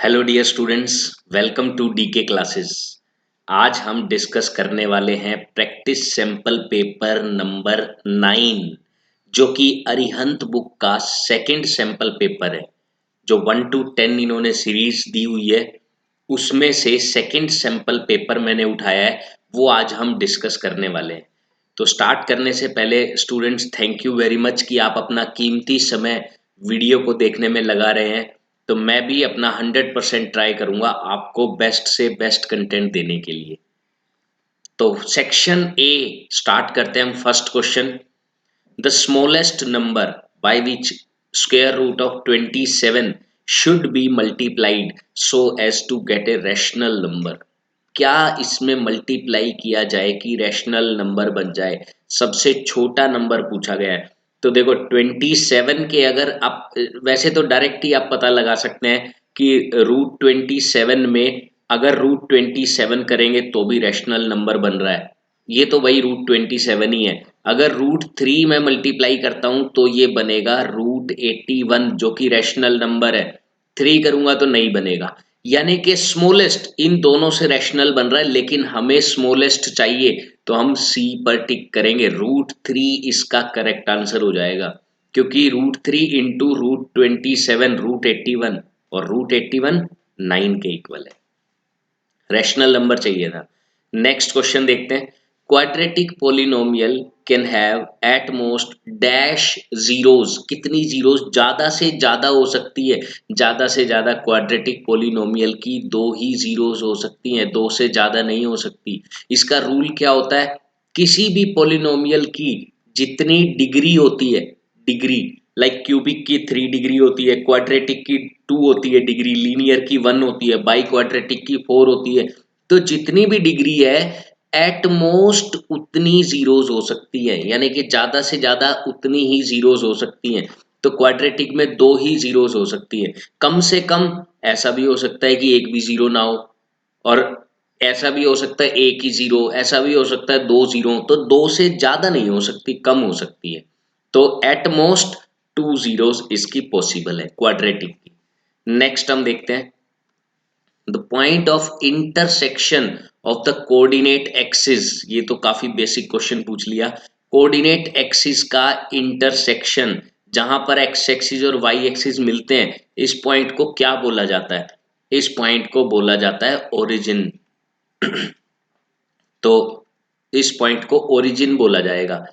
Hello dear students, welcome to DK classes. आज हम discuss करने वाले हैं प्रैक्टिस सैंपल पेपर नंबर 9, जो कि अरिहंत बुक का सेकंड सैंपल पेपर है। जो 1 to 10 इन्होंने सीरीज दी हुई है, उसमें से सेकंड सैंपल पेपर मैंने उठाया है, वो आज हम डिस्कस करने वाले हैं। तो स्टार्ट करने से पहले students, thank you very much कि आप अपना कीमती समय वीडियो को देखने में लगा रहे हैं। तो मैं भी अपना 100% ट्राई करूंगा आपको बेस्ट से बेस्ट कंटेंट देने के लिए। तो सेक्शन ए स्टार्ट करते हैं हम। First question, the smallest number by which square root of 27 should be multiplied so as to get a rational number. क्या इसमें मल्टीप्लाई किया जाए कि रैशनल नंबर बन जाए? सबसे छोटा नंबर पूछा गया है। तो देखो 27 के अगर आप वैसे तो डायरेक्ट ही आप पता लगा सकते हैं कि √27 में अगर √27 करेंगे तो भी रैशनल नंबर बन रहा है। ये तो वही √27 ही है। अगर √3 में मल्टीप्लाई करता हूं तो ये बनेगा √81, जो कि रैशनल नंबर है। 3 करूंगा तो नहीं बनेगा। यानी कि स्मॉलेस्ट इन दोनों से रैशनल बन रहा है, लेकिन हमें स्मॉलेस्ट चाहिए तो हम सी पर टिक करेंगे। √3 इसका करेक्ट आंसर हो जाएगा, क्योंकि √3 इंटू √27 √81, और √81 9 के इक्वल है। रैशनल नंबर चाहिए था। नेक्स्ट क्वेश्चन देखते हैं। Quadratic polynomial can have at most dash zeros. कितनी जीरोस? ज्यादा से ज्यादा हो सकती है, ज्यादा से ज्यादा क्वाड्रेटिक पोलिनोमियल की 2 ही जीरोस हो सकती हैं, 2 से ज्यादा नहीं हो सकती। इसका रूल क्या होता है? किसी भी पोलिनोमियल की जितनी डिग्री होती है, डिग्री लाइक क्यूबिक की 3 डिग्री होती है, क्वाड्रेटिक की 2 होती है डिग्री, लीनियर की 1 होती है, बाई क्वाड्रेटिक की 4 होती है। तो जितनी भी डिग्री है एट मोस्ट उतनी जीरोस हो सकती है, यानी कि ज्यादा से ज्यादा उतनी ही जीरोस हो सकती हैं। तो क्वाड्रेटिक में 2 ही जीरोस हो सकती है। कम से कम ऐसा भी हो सकता है कि एक भी जीरो ना हो, और ऐसा भी हो सकता है एक ही जीरो, ऐसा भी हो सकता है 2 जीरो। तो 2 से ज्यादा नहीं हो सकती, कम हो सकती है। तो एट मोस्ट 2 जीरोस इसकी पॉसिबल है क्वाड्रेटिक की। नेक्स्ट हम देखते हैं, the point of intersection of the coordinate axis. ये तो काफी बेसिक क्वेश्चन पूछ लिया। कोऑर्डिनेट एक्सिस का इंटरसेक्शन, जहां पर एक्स एक्सिस और वाई एक्सिस मिलते हैं, इस पॉइंट को क्या बोला जाता है? इस पॉइंट को बोला जाता है ओरिजिन। तो इस पॉइंट को ओरिजिन बोला जाएगा।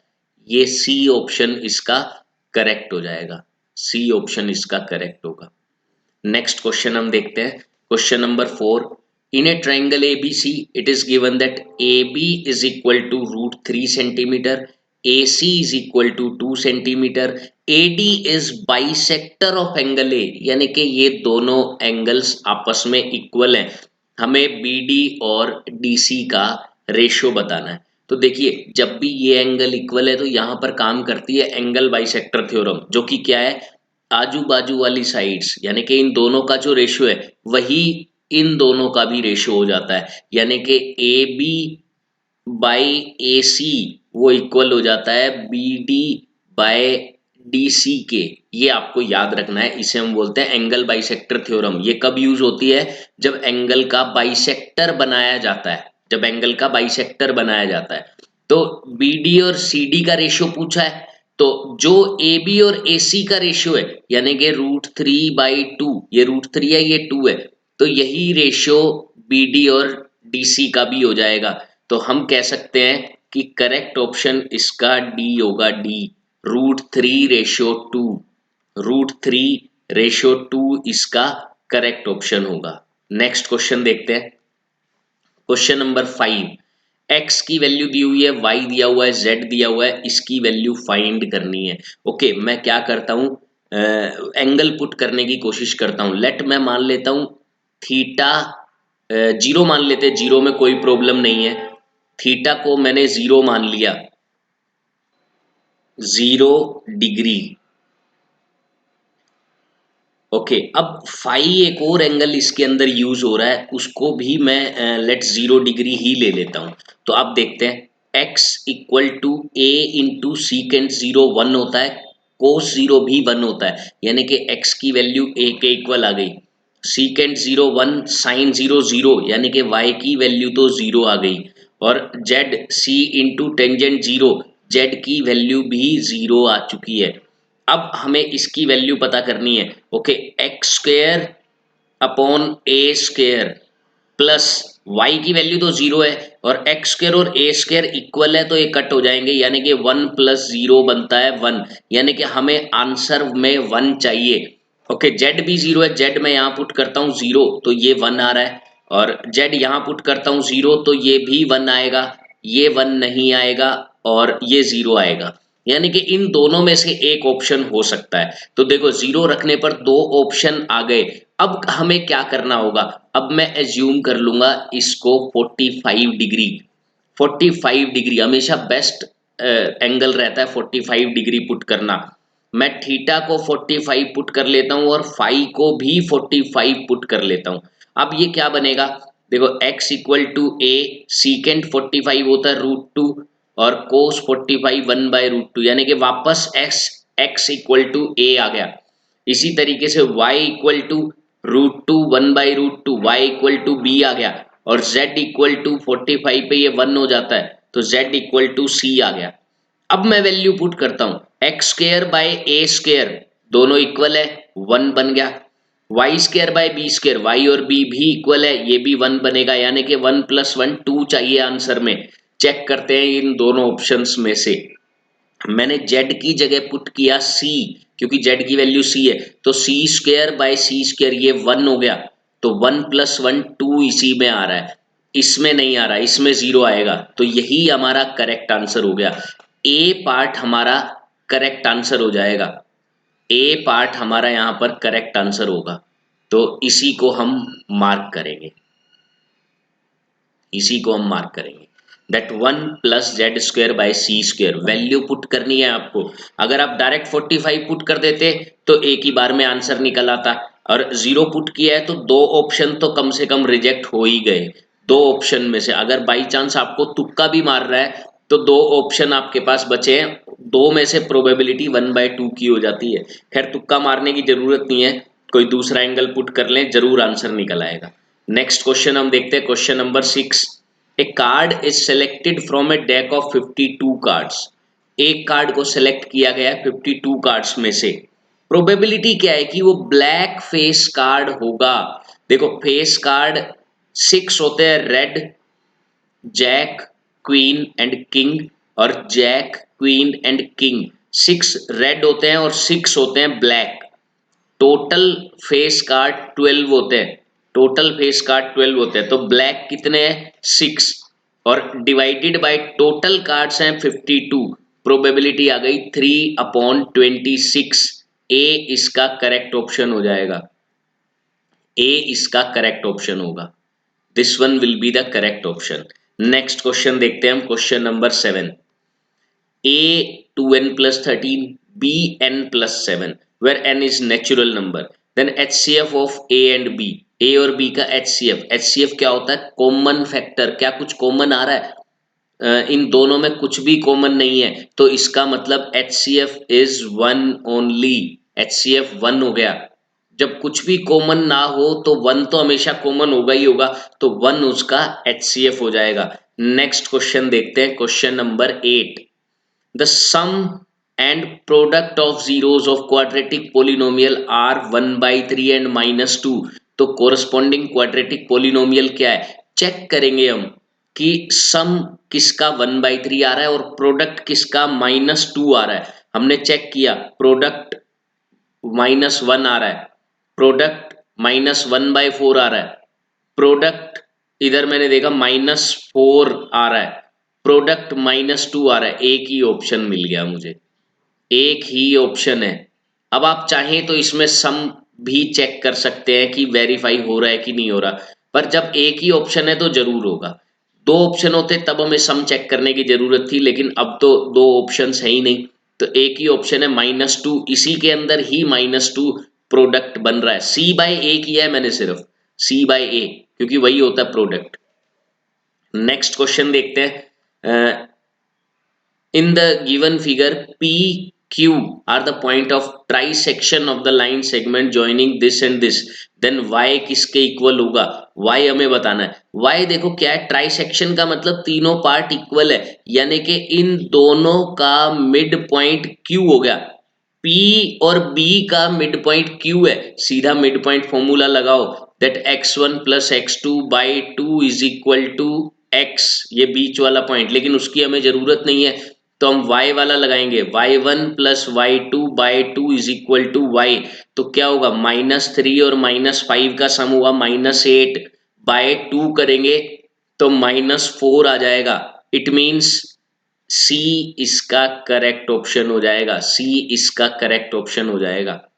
ये सी ऑप्शन इसका करेक्ट हो जाएगा। सी ऑप्शन इसका करेक्ट होगा। नेक्स्ट क्वेश्चन हम देखते हैं। Question number 4, in a triangle ABC it is given that A B is equal to √3 centimetre, A C is equal to 2 centimetre, A D is bisector of angle A, यानी कि ये दोनों angles आपस में equal हैं। हमें B D और D C का रेशियो बताना है। तो देखिए, जब भी ये एंगल इक्वल है तो यहाँ पर काम करती है एंगल बाइसेक्टर थ्योरम, जो कि क्या है? आजू बाजू वाली साइड्स, यानी कि इन दोनों का जो रेशियो है वही इन दोनों का भी रेशियो हो जाता है। यानी कि ए बी बाई ए सी वो इक्वल हो जाता है B D by D C के। ये आपको याद रखना है, इसे हम बोलते हैं एंगल बाइसेक्टर थ्योरम। ये कब यूज होती है? जब एंगल का बाइसेक्टर बनाया जाता है। जब एंगल का बाइसेक्टर बनाया जाता है तो बी डी और सी डी का रेशियो पूछा है, तो जो ए बी और ए सी का रेशियो है, यानी कि √3/2, ये √3 है, ये 2 है, तो यही रेशियो बी डी और डी सी का भी हो जाएगा। तो हम कह सकते हैं कि करेक्ट ऑप्शन इसका डी होगा, डी। √3/2, √3/2 इसका करेक्ट ऑप्शन होगा। नेक्स्ट क्वेश्चन देखते हैं। क्वेश्चन नंबर 5, एक्स की वैल्यू दी हुई है, वाई दिया हुआ है, जेड दिया हुआ है, इसकी वैल्यू फाइंड करनी है। ओके, मैं क्या करता हूं, एंगल पुट करने की कोशिश करता हूं। लेट मैं मान लेता हूं थीटा, जीरो मान लेते हैं, जीरो में कोई प्रॉब्लम नहीं है। थीटा को मैंने जीरो मान लिया, 0 डिग्री। ओके, अब फाई एक और एंगल इसके अंदर यूज हो रहा है, उसको भी मैं लेट 0 डिग्री ही ले लेता हूं। तो अब देखते हैं, x equal to a into secant 0 1 होता है, कोस 0 भी 1 होता है, यानी कि x की वैल्यू a के इक्वल आ गई। सीकेंट 0 1, साइन 0 0, यानी कि y की वैल्यू तो 0 आ गई। और z c into tangent 0, z की वैल्यू भी 0 आ चुकी है। अब हमें इसकी वैल्यू पता करनी है। ओके, एक्स स्क्वायर अपॉन ए स्क्वायर प्लस वाई की वैल्यू तो 0 है, और एक्स स्क्वायर और ए स्क्वायर इक्वल है, तो ये कट हो जाएंगे, यानी कि 1 प्लस 0 बनता है 1, यानी कि हमें आंसर में 1 चाहिए। ओके, जेड भी 0 है, जेड मैं यहाँ पुट करता हूँ 0, तो ये 1 आ रहा है, और जेड यहाँ पुट करता हूँ 0, तो ये भी 1 आएगा, ये 1 नहीं आएगा, और ये 0 आएगा, यानी कि इन दोनों में से एक ऑप्शन हो सकता है। तो देखो 0 रखने पर दो ऑप्शन आ गए। अब हमें क्या करना होगा, अब मैं एज्यूम कर लूंगा इसको 45 डिग्री। 45 डिग्री हमेशा बेस्ट एंगल रहता है 45 डिग्री पुट करना। मैं थीटा को 45 पुट कर लेता हूं और फाई को भी 45 पुट कर लेता हूं। अब ये क्या बनेगा, देखो x equal to a, secant 45 होता है √2, और कोस 45 1/√2, यानी कि वापस x इक्वल टू ए आ गया। इसी तरीके से y equal to √2 1/√2, y equal to b आ गया, और z इक्वल टू 45 पे ये 1 हो जाता है, तो z इक्वल टू सी आ गया। अब मैं वैल्यू पुट करता हूं, x square by a square, दोनों इक्वल है, 1 बन गया। Y square by b square, y और बी भी इक्वल है, ये भी 1 बनेगा, यानी कि 1 + 1 2 चाहिए आंसर में। चेक करते हैं इन दोनों ऑप्शंस में से। मैंने z की जगह पुट किया c, क्योंकि z की वैल्यू c है, तो c square by c square, ये 1 हो गया, तो 1 + 1 2 इसी में आ रहा है, इसमें नहीं आ रहा, इसमें 0 आएगा, तो यही हमारा करेक्ट आंसर हो गया। ए पार्ट हमारा करेक्ट आंसर हो जाएगा, ए पार्ट हमारा यहां पर करेक्ट आंसर होगा, तो इसी को हम मार्क करेंगे, इसी को हम मार्क करेंगे। That 1 + z² by c square, value put करनी है आपको। अगर आप डायरेक्ट 45 पुट कर देते तो एक ही बार में आंसर निकल आता, और 0 पुट किया है तो दो ऑप्शन तो कम से कम रिजेक्ट हो ही गए। दो ऑप्शन में से अगर बाई चांस आपको तुक्का भी मार रहा है तो दो ऑप्शन आपके पास बचे हैं, दो में से प्रोबेबिलिटी 1/2 की हो जाती है। खैर तुक्का मारने की जरूरत नहीं है, कोई दूसरा एंगल पुट कर लें, जरूर आंसर निकल आएगा। नेक्स्ट क्वेश्चन हम देखते हैं, question number 6। A card is selected from A deck of 52 cards. एक कार्ड को सेलेक्ट किया गया है 52 कार्ड्स में से। प्रोबेबिलिटी क्या है कि वो ब्लैक फेस कार्ड होगा। देखो फेस कार्ड 6 होते हैं, red, jack, queen and king, और jack, queen and king. 6 red होते हैं और 6 होते हैं ब्लैक। टोटल फेस कार्ड 12 होते हैं, टोटल फेस कार्ड 12 होते हैं, तो ब्लैक कितने हैं 6, और डिवाइडेड बाय टोटल कार्ड्स हैं 52, प्रोबेबिलिटी आ गई 3/26। ए इसका करेक्ट ऑप्शन हो जाएगा, ए इसका करेक्ट ऑप्शन होगा, this one will be the correct option. Next question देखते हैं हम, question number 7। a 2n plus 13, b n plus 7, where n is natural number, then HCF of a and b, a और b का HCF, HCF क्या होता है, common factor. क्या कुछ कॉमन आ रहा है, इन दोनों में कुछ भी कॉमन नहीं है, तो इसका मतलब HCF इज 1 ओनली, HCF 1 हो गया। जब कुछ भी कॉमन ना हो तो 1 तो हमेशा कॉमन होगा ही होगा, तो 1 उसका HCF हो जाएगा। नेक्स्ट क्वेश्चन देखते हैं, question number 8। The sum and product of zeros of quadratic polynomial are 1/3 and -2। तो corresponding quadratic polynomial क्या है, चेक करेंगे हम कि सम किसका 1/3 आ रहा है और प्रोडक्ट किसका -2 आ रहा है। हमने चेक किया, प्रोडक्ट -1 आ रहा है, प्रोडक्ट -1/4 आ रहा है, प्रोडक्ट इधर मैंने देखा -4 आ रहा है, प्रोडक्ट -2 आ रहा है। एक ही ऑप्शन मिल गया मुझे, एक ही ऑप्शन है। अब आप चाहें तो इसमें सम भी चेक कर सकते हैं कि वेरीफाई हो रहा है कि नहीं हो रहा, पर जब एक ही ऑप्शन है तो जरूर होगा। दो ऑप्शन होते तब हमें सम चेक करने की जरूरत थी, लेकिन अब तो दो ऑप्शन है ही नहीं, तो एक ही ऑप्शन है -2, इसी के अंदर ही -2 प्रोडक्ट बन रहा है। C/A किया है मैंने, सिर्फ C/A, क्योंकि वही होता है प्रोडक्ट। नेक्स्ट क्वेश्चन देखते हैं, in the given figure, P, Q are the point of trisection of the line segment joining this and this। Then y किसके इक्वल होगा, y हमें बताना है। y देखो क्या है, ट्राइसेक्शन का मतलब तीनों पार्ट इक्वल है, यानी कि इन दोनों का मिड पॉइंट q हो गया। p और b का मिड पॉइंट q है, सीधा मिड पॉइंट फॉर्मूला लगाओ, that x1 plus x2 by 2 is equal to x, ये बीच वाला पॉइंट, लेकिन उसकी हमें जरूरत नहीं है, तो हम y वाला लगाएंगे, y1 plus y2 by 2 is equal to y, तो क्या होगा, -3 और -5 का सम हुआ -8, बाय 2 करेंगे तो -4 आ जाएगा। इट मीन्स सी इसका करेक्ट ऑप्शन हो जाएगा, सी इसका करेक्ट ऑप्शन हो जाएगा,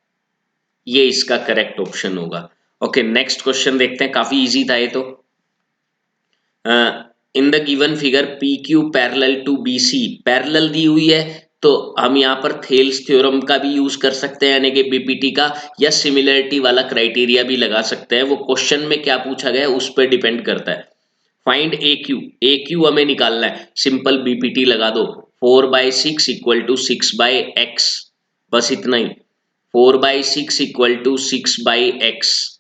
ये इसका करेक्ट ऑप्शन होगा। ओके, नेक्स्ट क्वेश्चन देखते हैं, काफी इजी था ये तो। In the given figure P Q parallel to B C, parallel दी हुई है, तो हम यहाँ पर थेल्स थ्योरम का भी यूज कर सकते हैं, यानी कि बीपीटी का, या सिमिलरिटी वाला क्राइटेरिया भी लगा सकते हैं, वो क्वेश्चन में क्या पूछा गया है उस पर डिपेंड करता है। फाइंड ए क्यू हमें निकालना है, सिंपल बीपीटी लगा दो, 4/6 इक्वल टू 6/x, बस इतना ही, 4/6 इक्वल टू 6/x,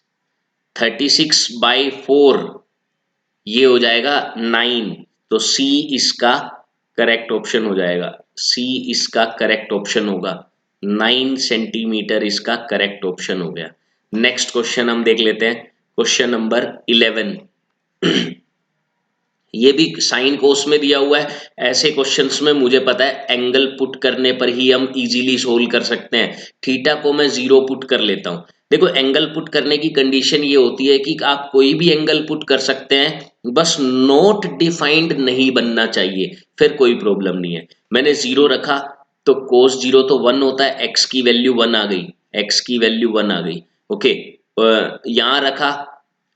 36/4 ये हो जाएगा 9, तो सी इसका करेक्ट ऑप्शन हो जाएगा, सी इसका करेक्ट ऑप्शन होगा, 9 सेंटीमीटर इसका करेक्ट ऑप्शन हो गया। नेक्स्ट क्वेश्चन हम देख लेते हैं, क्वेश्चन नंबर 11, ये भी साइन कोस में दिया हुआ है, ऐसे क्वेश्चंस में मुझे पता है एंगल पुट करने पर ही हम इजीली सोल्व कर सकते हैं। थीटा को मैं 0 पुट कर लेता हूं, देखो एंगल पुट करने की कंडीशन ये होती है कि आप कोई भी एंगल पुट कर सकते हैं, बस नॉट डिफाइंड नहीं बनना चाहिए, फिर कोई प्रॉब्लम नहीं है। मैंने 0 रखा तो cos 0 तो 1 होता है, x की वैल्यू 1 आ गई, x की वैल्यू 1 आ गई। ओके, यहां रखा,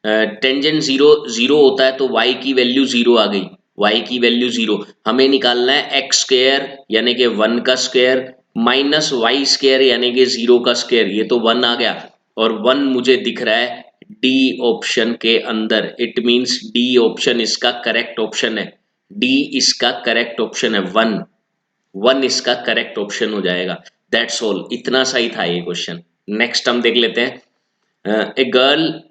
टेंजेंट 0 0 होता है तो y की वैल्यू 0 आ गई, y की वैल्यू 0, हमें निकालना है x स्क्वायर यानी कि 1 का स्क्वायर माइनस y स्क्वायर यानी कि 0 का स्क्वायर, ये तो 1 आ गया, और 1 मुझे दिख रहा है डी ऑप्शन के अंदर, इट मींस डी ऑप्शन इसका करेक्ट ऑप्शन है, डी इसका करेक्ट ऑप्शन है, 1 1 इसका करेक्ट ऑप्शन हो जाएगा। दैट्स ऑल, इतना सही था ये क्वेश्चन। नेक्स्ट हम देख लेते हैं, a girl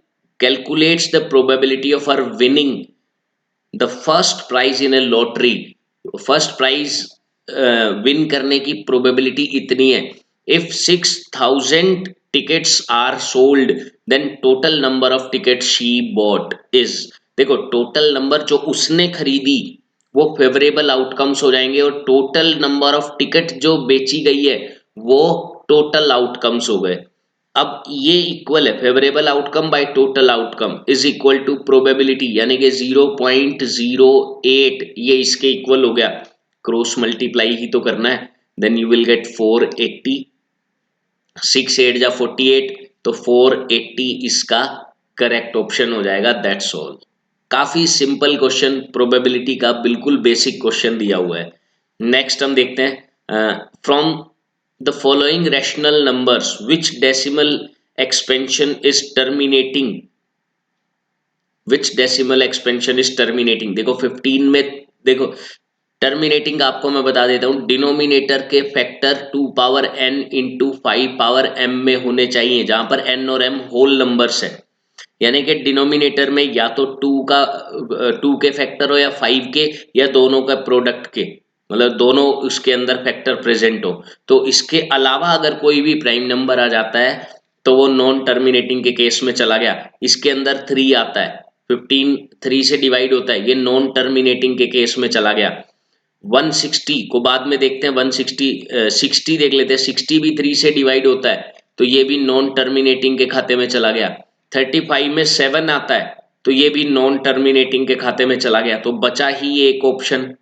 calculates the probability of her winning the first prize in a lottery, first prize win करने की प्रोबेबिलिटी इतनी है, if 6000 tickets are sold then total number of tickets she bought is, देखो total number जो उसने खरीदी वो favourable outcomes हो जाएंगे, और टोटल नंबर ऑफ टिकट जो बेची गई है वो टोटल आउटकम्स हो गए। अब ये इक्वल है, favourable outcome by total outcome is equal to probability यानी कि 0.08, ये इसके इक्वल हो गया, क्रॉस मल्टीप्लाई ही तो करना है, देन यू विल गेट 480, 6 8 जा 48, तो 480 इसका करेक्ट ऑप्शन हो जाएगा। दैट्स ऑल, काफी सिंपल क्वेश्चन, प्रोबेबिलिटी का बिल्कुल बेसिक क्वेश्चन दिया हुआ है। नेक्स्ट हम देखते हैं, from the following rational numbers which decimal expansion is terminating, which decimal expansion is terminating, देखो 15 में, देखो टर्मिनेटिंग आपको मैं बता देता हूं, डिनोमिनेटर के factor 2 power n into 5 power m में होने चाहिए, जहां पर n और m होल नंबर्स है, यानी कि डिनोमिनेटर में या तो 2 के फैक्टर हो या 5 के, या दोनों का प्रोडक्ट के, मतलब दोनों उसके अंदर फैक्टर प्रेजेंट हो, तो इसके अलावा अगर कोई भी प्राइम नंबर आ जाता है तो वो नॉन टर्मिनेटिंग के केस में चला गया, इसके अंदर 3 आता है, 15 3 से डिवाइड होता है, ये नॉन टर्मिनेटिंग के केस में चला गया। 160 को बाद में देखते हैं, 160 60 देख लेते हैं, 60 भी 3 से डिवाइड होता है, तो ये भी नॉन टर्मिनेटिंग के खाते में चला गया। 35 में 7 आता है, तो ये भी नॉन टर्मिनेटिंग के खाते में चला गया, तो बचा ही एक ऑप्शन।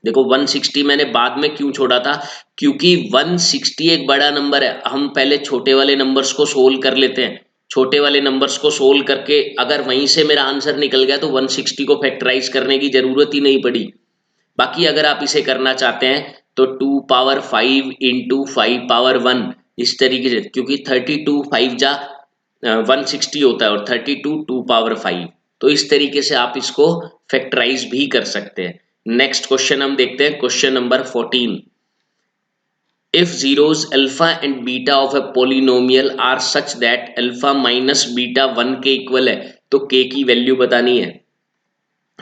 देखो 160 मैंने बाद में क्यों छोड़ा था, क्योंकि 160 एक बड़ा नंबर है, हम पहले छोटे वाले नंबर्स को सोल्व कर लेते हैं, छोटे वाले नंबर्स को सोल्व करके अगर वहीं से मेरा आंसर निकल गया तो 160 को फैक्टराइज करने की जरूरत ही नहीं पड़ी। बाकी अगर आप इसे करना चाहते हैं तो 2 पावर 5 इंटू 5 पावर 1, इस तरीके से, क्योंकि 32 5 जा 160 होता है, और 32 2 पावर 5, तो इस तरीके से आप इसको फैक्टराइज भी कर सकते हैं। नेक्स्ट क्वेश्चन हम देखते हैं, question number 14, if zeros alpha and beta of a polynomial are such that alpha minus beta 1 के इक्वल है, तो k की वैल्यू बतानी है।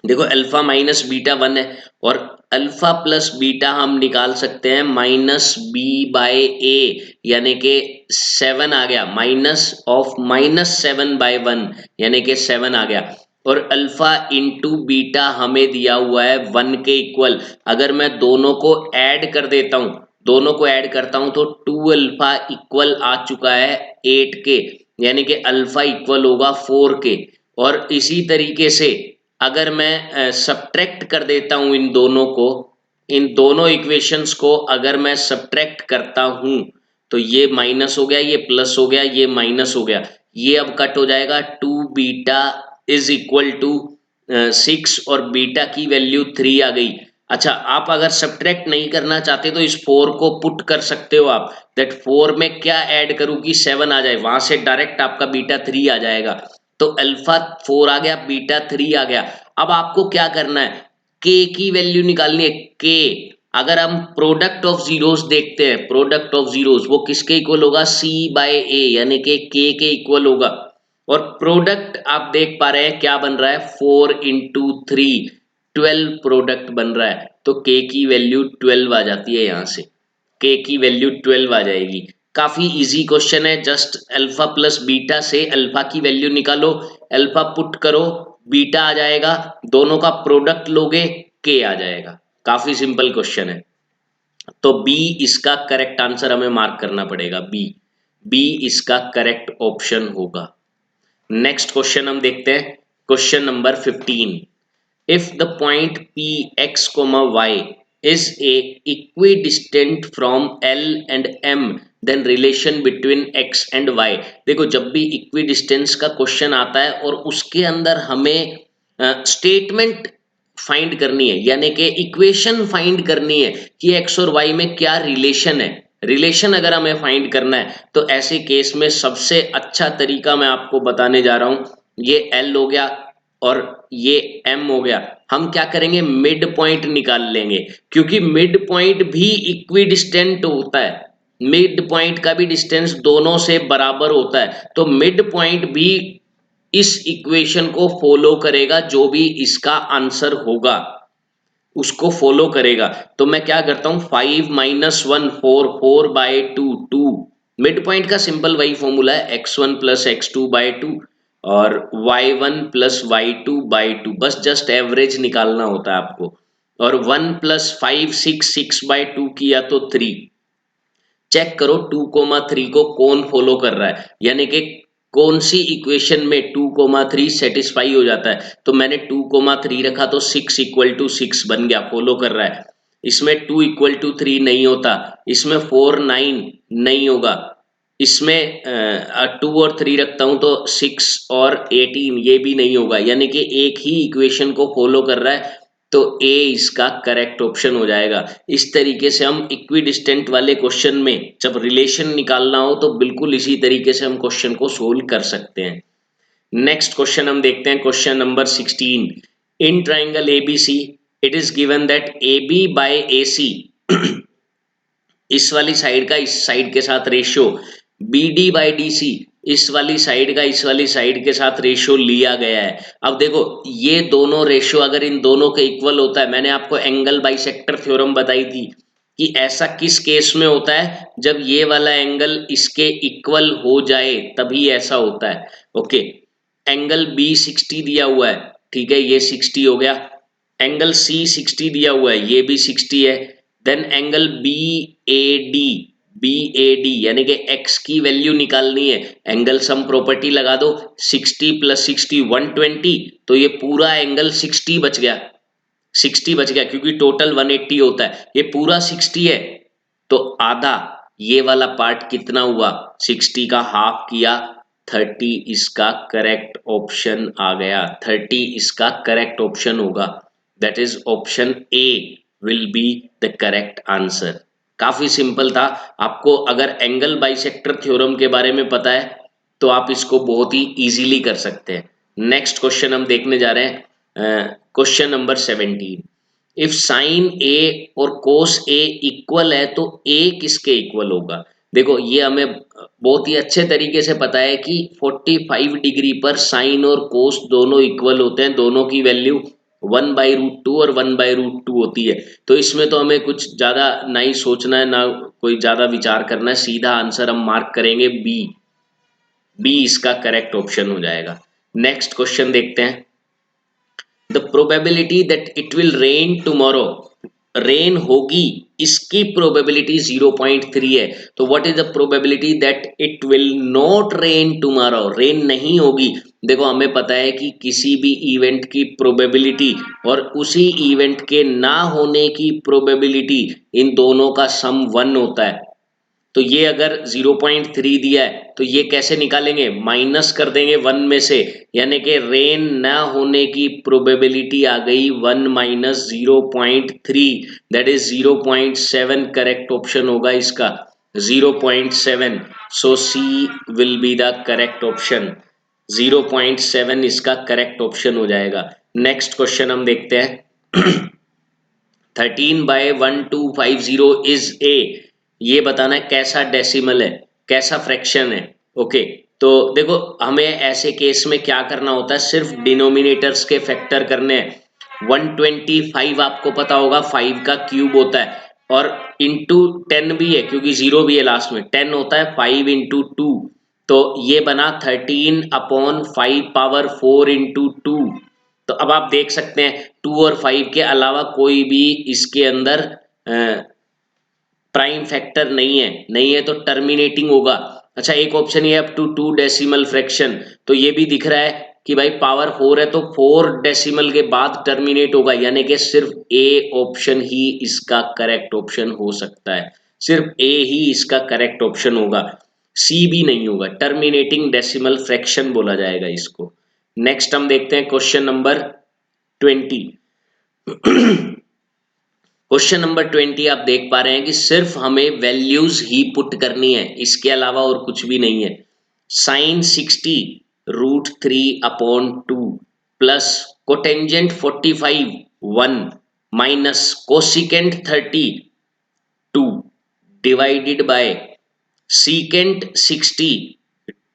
देखो अल्फा माइनस बीटा 1 है और अल्फा प्लस बीटा हम निकाल सकते हैं माइनस बी बाय ए, यानी कि 7 आ गया, माइनस ऑफ माइनस 7 बाय 1 यानी कि 7 आ गया। और अल्फा इंटू बीटा हमें दिया हुआ है 1 के इक्वल। अगर मैं दोनों को ऐड कर देता हूं, दोनों को ऐड करता हूं तो 2 अल्फा इक्वल आ चुका है 8 के, यानी कि अल्फा इक्वल होगा 4 के। और इसी तरीके से अगर मैं सब्ट्रैक्ट कर देता हूं इन दोनों को, इन दोनों इक्वेशंस को अगर मैं सब्ट्रैक्ट करता हूं तो ये माइनस हो गया, ये प्लस हो गया, ये माइनस हो गया, ये अब कट हो जाएगा। 2 बीटा इज इक्वल टू 6 और बीटा की वैल्यू 3 आ गई। अच्छा, आप अगर सब्ट्रैक्ट नहीं करना चाहते तो इस 4 को पुट कर सकते हो आप, दैट 4 में क्या ऐड करूं कि 7 आ जाए, वहां से डायरेक्ट आपका बीटा 3 आ जाएगा। तो अल्फा 4 आ गया, बीटा 3 आ गया। अब आपको क्या करना है, के की वैल्यू निकालनी है। के अगर हम प्रोडक्ट ऑफ जीरोस देखते हैं, प्रोडक्ट ऑफ जीरोस वो किसके इक्वल होगा, सी बाय ए, यानी कि के इक्वल होगा। और प्रोडक्ट आप देख पा रहे हैं क्या बन रहा है, 4 इंटू 3 12 प्रोडक्ट बन रहा है, तो के की वैल्यू 12 आ जाती है। यहां से के की वैल्यू 12 आ जाएगी। काफी इजी क्वेश्चन है, जस्ट अल्फा प्लस बीटा से अल्फा की वैल्यू निकालो, अल्फा पुट करो, बीटा आ जाएगा, दोनों का प्रोडक्ट लोगे, के आ जाएगा। काफी सिंपल क्वेश्चन है। तो बी इसका करेक्ट आंसर हमें मार्क करना पड़ेगा, बी, बी इसका करेक्ट ऑप्शन होगा। नेक्स्ट क्वेश्चन हम देखते हैं, question number 15। if the point p x comma y is a equidistant from L and M, then relation between x and y। देखो जब भी इक्विडिस्टेंस का क्वेश्चन आता है और उसके अंदर हमें स्टेटमेंट फाइंड करनी है, यानी कि इक्वेशन फाइंड करनी है कि x और y में क्या रिलेशन है, रिलेशन अगर हमें फाइंड करना है तो ऐसे केस में सबसे अच्छा तरीका मैं आपको बताने जा रहा हूं। ये L हो गया और ये M हो गया, हम क्या करेंगे, मिड पॉइंट निकाल लेंगे, क्योंकि मिड पॉइंट भी इक्विडिस्टेंट होता है, मिड पॉइंट का भी डिस्टेंस दोनों से बराबर होता है, तो मिड पॉइंट भी इस इक्वेशन को फॉलो करेगा, जो भी इसका आंसर होगा उसको फॉलो करेगा। तो मैं क्या करता हूं, 5 माइनस 1 4, 4 बाय 2 2, मिड पॉइंट का सिंपल वही फॉर्मूला है, x1 प्लस x2 बाय 2 और y1 प्लस y2 बाय 2, बस जस्ट एवरेज निकालना होता है आपको। और 1 प्लस 5 6, 6 बाय 2 किया तो 3। चेक करो 2,3 को कौन फॉलो कर रहा है, यानी कि कौन सी इक्वेशन में 2,3 सेटिस्फाई हो जाता है। तो मैंने 2,3 रखा तो 6 इक्वल टू 6 बन गया, फॉलो कर रहा है। इसमें 2 इक्वल टू 3 नहीं होता, इसमें 4 9 नहीं होगा, इसमें 2 और 3 रखता हूं तो 6 और 18 ये भी नहीं होगा, यानी कि एक ही इक्वेशन को फॉलो कर रहा है, तो ए इसका करेक्ट ऑप्शन हो जाएगा। इस तरीके से हम इक्विडिस्टेंट वाले क्वेश्चन में जब रिलेशन निकालना हो तो बिल्कुल इसी तरीके से हम क्वेश्चन को सोल्व कर सकते हैं। नेक्स्ट क्वेश्चन हम देखते हैं, question number 16। In triangle ABC it is given that A B by A C, इस वाली साइड का इस साइड के साथ ratio, B D by D C इस वाली साइड का इस वाली साइड के साथ रेशियो लिया गया है। अब देखो ये दोनों रेशियो अगर इन दोनों के इक्वल होता है, मैंने आपको एंगल बाइसेक्टर थ्योरम बताई थी कि ऐसा किस केस में होता है, जब ये वाला एंगल इसके इक्वल हो जाए तभी ऐसा होता है। ओके, एंगल बी 60 दिया हुआ है, ठीक है, ये 60 हो गया। एंगल सी 60 दिया हुआ है, ये भी 60 है। Then angle B A D, B A D यानी कि x की वैल्यू निकालनी है, एंगल सम प्रॉपर्टी लगा दो, 60 प्लस 60 120, तो ये पूरा एंगल 60 बच गया, 60 बच गया क्योंकि टोटल 180 होता है, ये पूरा 60 है, तो आधा ये वाला पार्ट कितना हुआ, 60 का हाफ किया, 30 इसका करेक्ट ऑप्शन आ गया, 30 इसका करेक्ट ऑप्शन होगा, that is option A will be the correct answer. काफी सिंपल था। आपको अगर एंगल बाइसेक्टर थ्योरम के बारे में पता है तो आप इसको बहुत ही इजीली कर सकते हैं। नेक्स्ट क्वेश्चन हम देखने जा रहे हैं, क्वेश्चन नंबर 17। इफ साइन ए और कोस ए इक्वल है तो ए किसके इक्वल होगा? देखो ये हमें बहुत ही अच्छे तरीके से पता है कि 45 डिग्री पर साइन और कोस दोनों इक्वल होते हैं, दोनों की वैल्यू 1/√2 और 1/√2 होती है। तो इसमें तो हमें कुछ ज़्यादा ना ही सोचना है ना कोई ज़्यादा विचार करना है, सीधा आंसर हम मार्क करेंगे बी। बी इसका करेक्ट ऑप्शन हो जाएगा। नेक्स्ट क्वेश्चन देखते हैं। The probability that it will rain tomorrow, rain होगी इसकी प्रोबेबिलिटी 0.3 है। तो what is the probability that it will not rain tomorrow, rain नहीं होगी? देखो हमें पता है कि किसी भी इवेंट की प्रोबेबिलिटी और उसी इवेंट के ना होने की प्रोबेबिलिटी, इन दोनों का सम 1 होता है। तो ये अगर 0.3 दिया है तो ये कैसे निकालेंगे? माइनस कर देंगे 1 में से, यानी कि रेन ना होने की प्रोबेबिलिटी आ गई 1 minus 0.3, that is 0.7। Correct option होगा इसका 0.7। So C will be the correct option. 0.7 इसका करेक्ट ऑप्शन हो जाएगा। नेक्स्ट क्वेश्चन हम देखते हैं। 13/1250 इज ए, ये बताना है कैसा डेसिमल है, कैसा फ्रैक्शन है। ओके, तो देखो हमें ऐसे केस में क्या करना होता है, सिर्फ डिनोमिनेटर्स के फैक्टर करने हैं। 125 आपको पता होगा 5 का क्यूब होता है, और इंटू 10 भी है क्योंकि 0 भी है लास्ट में, 10 होता है 5 इंटू 2। तो ये बना 13/5 पावर 4 इंटू 2। तो अब आप देख सकते हैं 2 और 5 के अलावा कोई भी इसके अंदर प्राइम फैक्टर नहीं है तो टर्मिनेटिंग होगा। अच्छा एक ऑप्शन ये अप टू 2 डेसिमल फ्रैक्शन, तो ये भी दिख रहा है कि भाई पावर 4 है तो 4 डेसिमल के बाद टर्मिनेट होगा, यानी कि सिर्फ ए ऑप्शन ही इसका करेक्ट ऑप्शन हो सकता है, सिर्फ ए ही इसका करेक्ट ऑप्शन होगा, सी भी नहीं होगा। टर्मिनेटिंग डेसिमल फ्रैक्शन बोला जाएगा इसको। नेक्स्ट हम देखते हैं क्वेश्चन नंबर 20। क्वेश्चन नंबर 20 आप देख पा रहे हैं कि सिर्फ हमें वैल्यूज ही पुट करनी है, इसके अलावा और कुछ भी नहीं है। Sine 60√3/2 plus cotangent 45 1 minus cosecant 32 divided by secant 60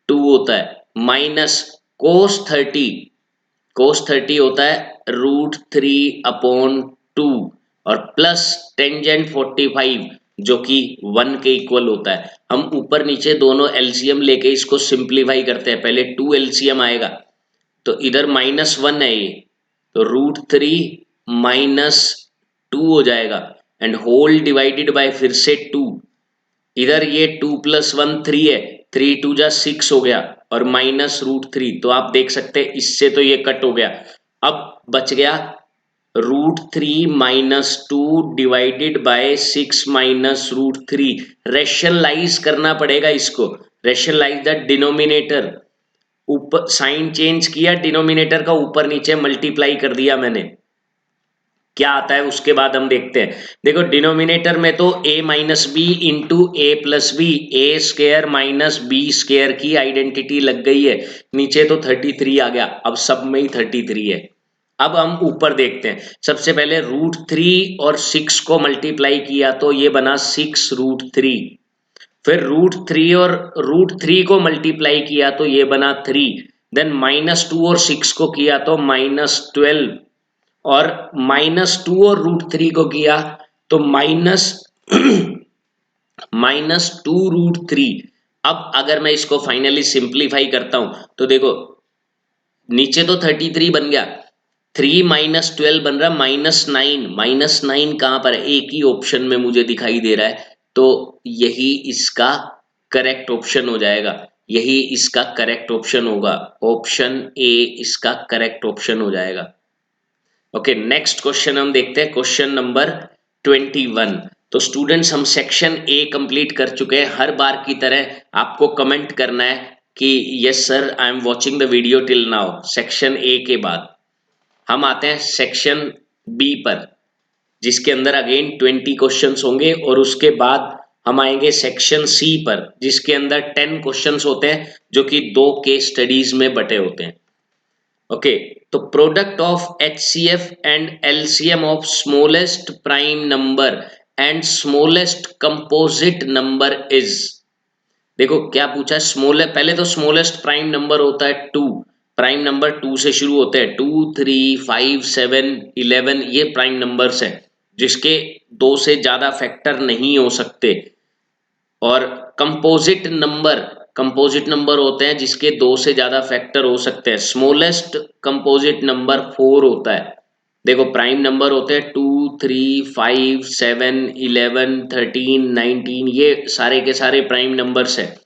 2 होता है माइनस कोस 30 होता है √3/2 और प्लस टेंजेंट 45 जो कि 1 के इक्वल होता है। हम ऊपर नीचे दोनों एलसीएम लेके इसको सिंप्लीफाई करते हैं। पहले 2 एलसीएम आएगा तो इधर -1 है, ये तो √3 माइनस 2 हो जाएगा एंड होल डिवाइडेड बाय फिर से 2। इधर ये 2 + 1 3 है, 3 2 जा 6 हो गया और माइनस √3। तो आप देख सकते हैं इससे तो ये कट हो गया। अब बच गया √3 minus 2 divided by 6 minus √3। Rationalise करना पड़ेगा इसको, रेशनलाइज द डिनोमिनेटर। ऊपर साइन चेंज किया, डिनोमिनेटर का ऊपर नीचे मल्टीप्लाई कर दिया मैंने, क्या आता है उसके बाद हम देखते हैं। देखो डिनोमिनेटर में तो a minus b into a plus b, a square minus b square की आइडेंटिटी लग गई है, नीचे तो 33 आ गया, अब सब में ही 33 है। अब हम ऊपर देखते हैं, सबसे पहले √3 और 6 को मल्टीप्लाई किया तो ये बना 6√3, फिर √3 और √3 को मल्टीप्लाई किया तो ये बना 3, देन -2 और 6 को किया तो -12, और -2 और √3 को किया तो -2√3। अब अगर मैं इसको फाइनली सिंप्लीफाई करता हूं तो देखो नीचे तो 33 बन गया, 3 - 12 बन रहा -9, -9 कहां पर है? एक ही ऑप्शन में मुझे दिखाई दे रहा है, तो यही इसका करेक्ट ऑप्शन हो जाएगा, यही इसका करेक्ट ऑप्शन होगा, ऑप्शन ए इसका करेक्ट ऑप्शन हो जाएगा। ओके नेक्स्ट क्वेश्चन हम देखते हैं, क्वेश्चन नंबर 21। तो स्टूडेंट्स हम सेक्शन ए कंप्लीट कर चुके हैं। हर बार की तरह आपको कमेंट करना है कि yes sir I am watching the video till now. Section A के बाद हम आते हैं सेक्शन बी पर, जिसके अंदर अगेन 20 क्वेश्चंस होंगे, और उसके बाद हम आएंगे सेक्शन सी पर जिसके अंदर 10 क्वेश्चंस होते हैं जो कि 2 केस स्टडीज में बटे होते हैं। ओके, तो product of HCF and LCM of smallest prime number and smallest composite number is. देखो क्या पूछा है, पहले तो स्मॉलेस्ट प्राइम नंबर होता है 2, प्राइम नंबर 2 से शुरू होते हैं, 2 3 5 7 11, ये प्राइम नंबर्स हैं जिसके दो से ज्यादा फैक्टर नहीं हो सकते। और कंपोजिट नंबर होते हैं जिसके दो से ज्यादा फैक्टर हो सकते हैं। स्मॉलेस्ट कंपोजिट नंबर 4 होता है। देखो प्राइम नंबर होते हैं 2 3 5 7 11 13 19, ये सारे के सारे प्राइम नंबर्स हैं।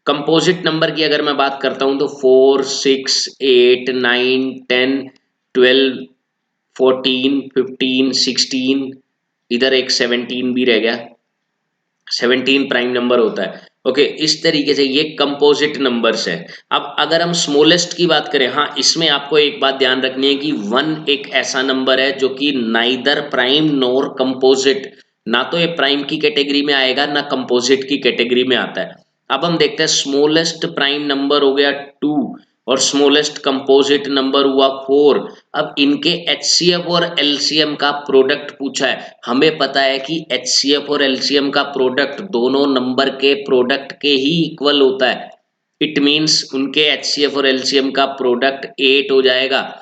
कंपोजिट नंबर की अगर मैं बात करता हूं तो 4 6 8 9 10 12 14 15 16, इधर एक 17 भी रह गया, 17 प्राइम नंबर होता है। ओके, इस तरीके से ये कंपोजिट नंबर्स है। अब अगर हम स्मॉलेस्ट की बात करें, हाँ इसमें आपको एक बात ध्यान रखनी है कि 1 एक ऐसा नंबर है जो कि नाइदर प्राइम नॉर कंपोजिट, ना तो ये प्राइम की कैटेगरी में आएगा ना कंपोजिट की कैटेगरी में आता है। अब हम देखते हैं स्मॉलेस्ट प्राइम नंबर हो गया 2 और स्मॉलेस्ट कंपोजिट नंबर हुआ 4। अब इनके HCF और LCM का प्रोडक्ट पूछा है। हमें पता है कि HCF और LCM का प्रोडक्ट दोनों नंबर के प्रोडक्ट के ही इक्वल होता है। इट मीन्स उनके HCF और LCM का प्रोडक्ट 8 हो जाएगा।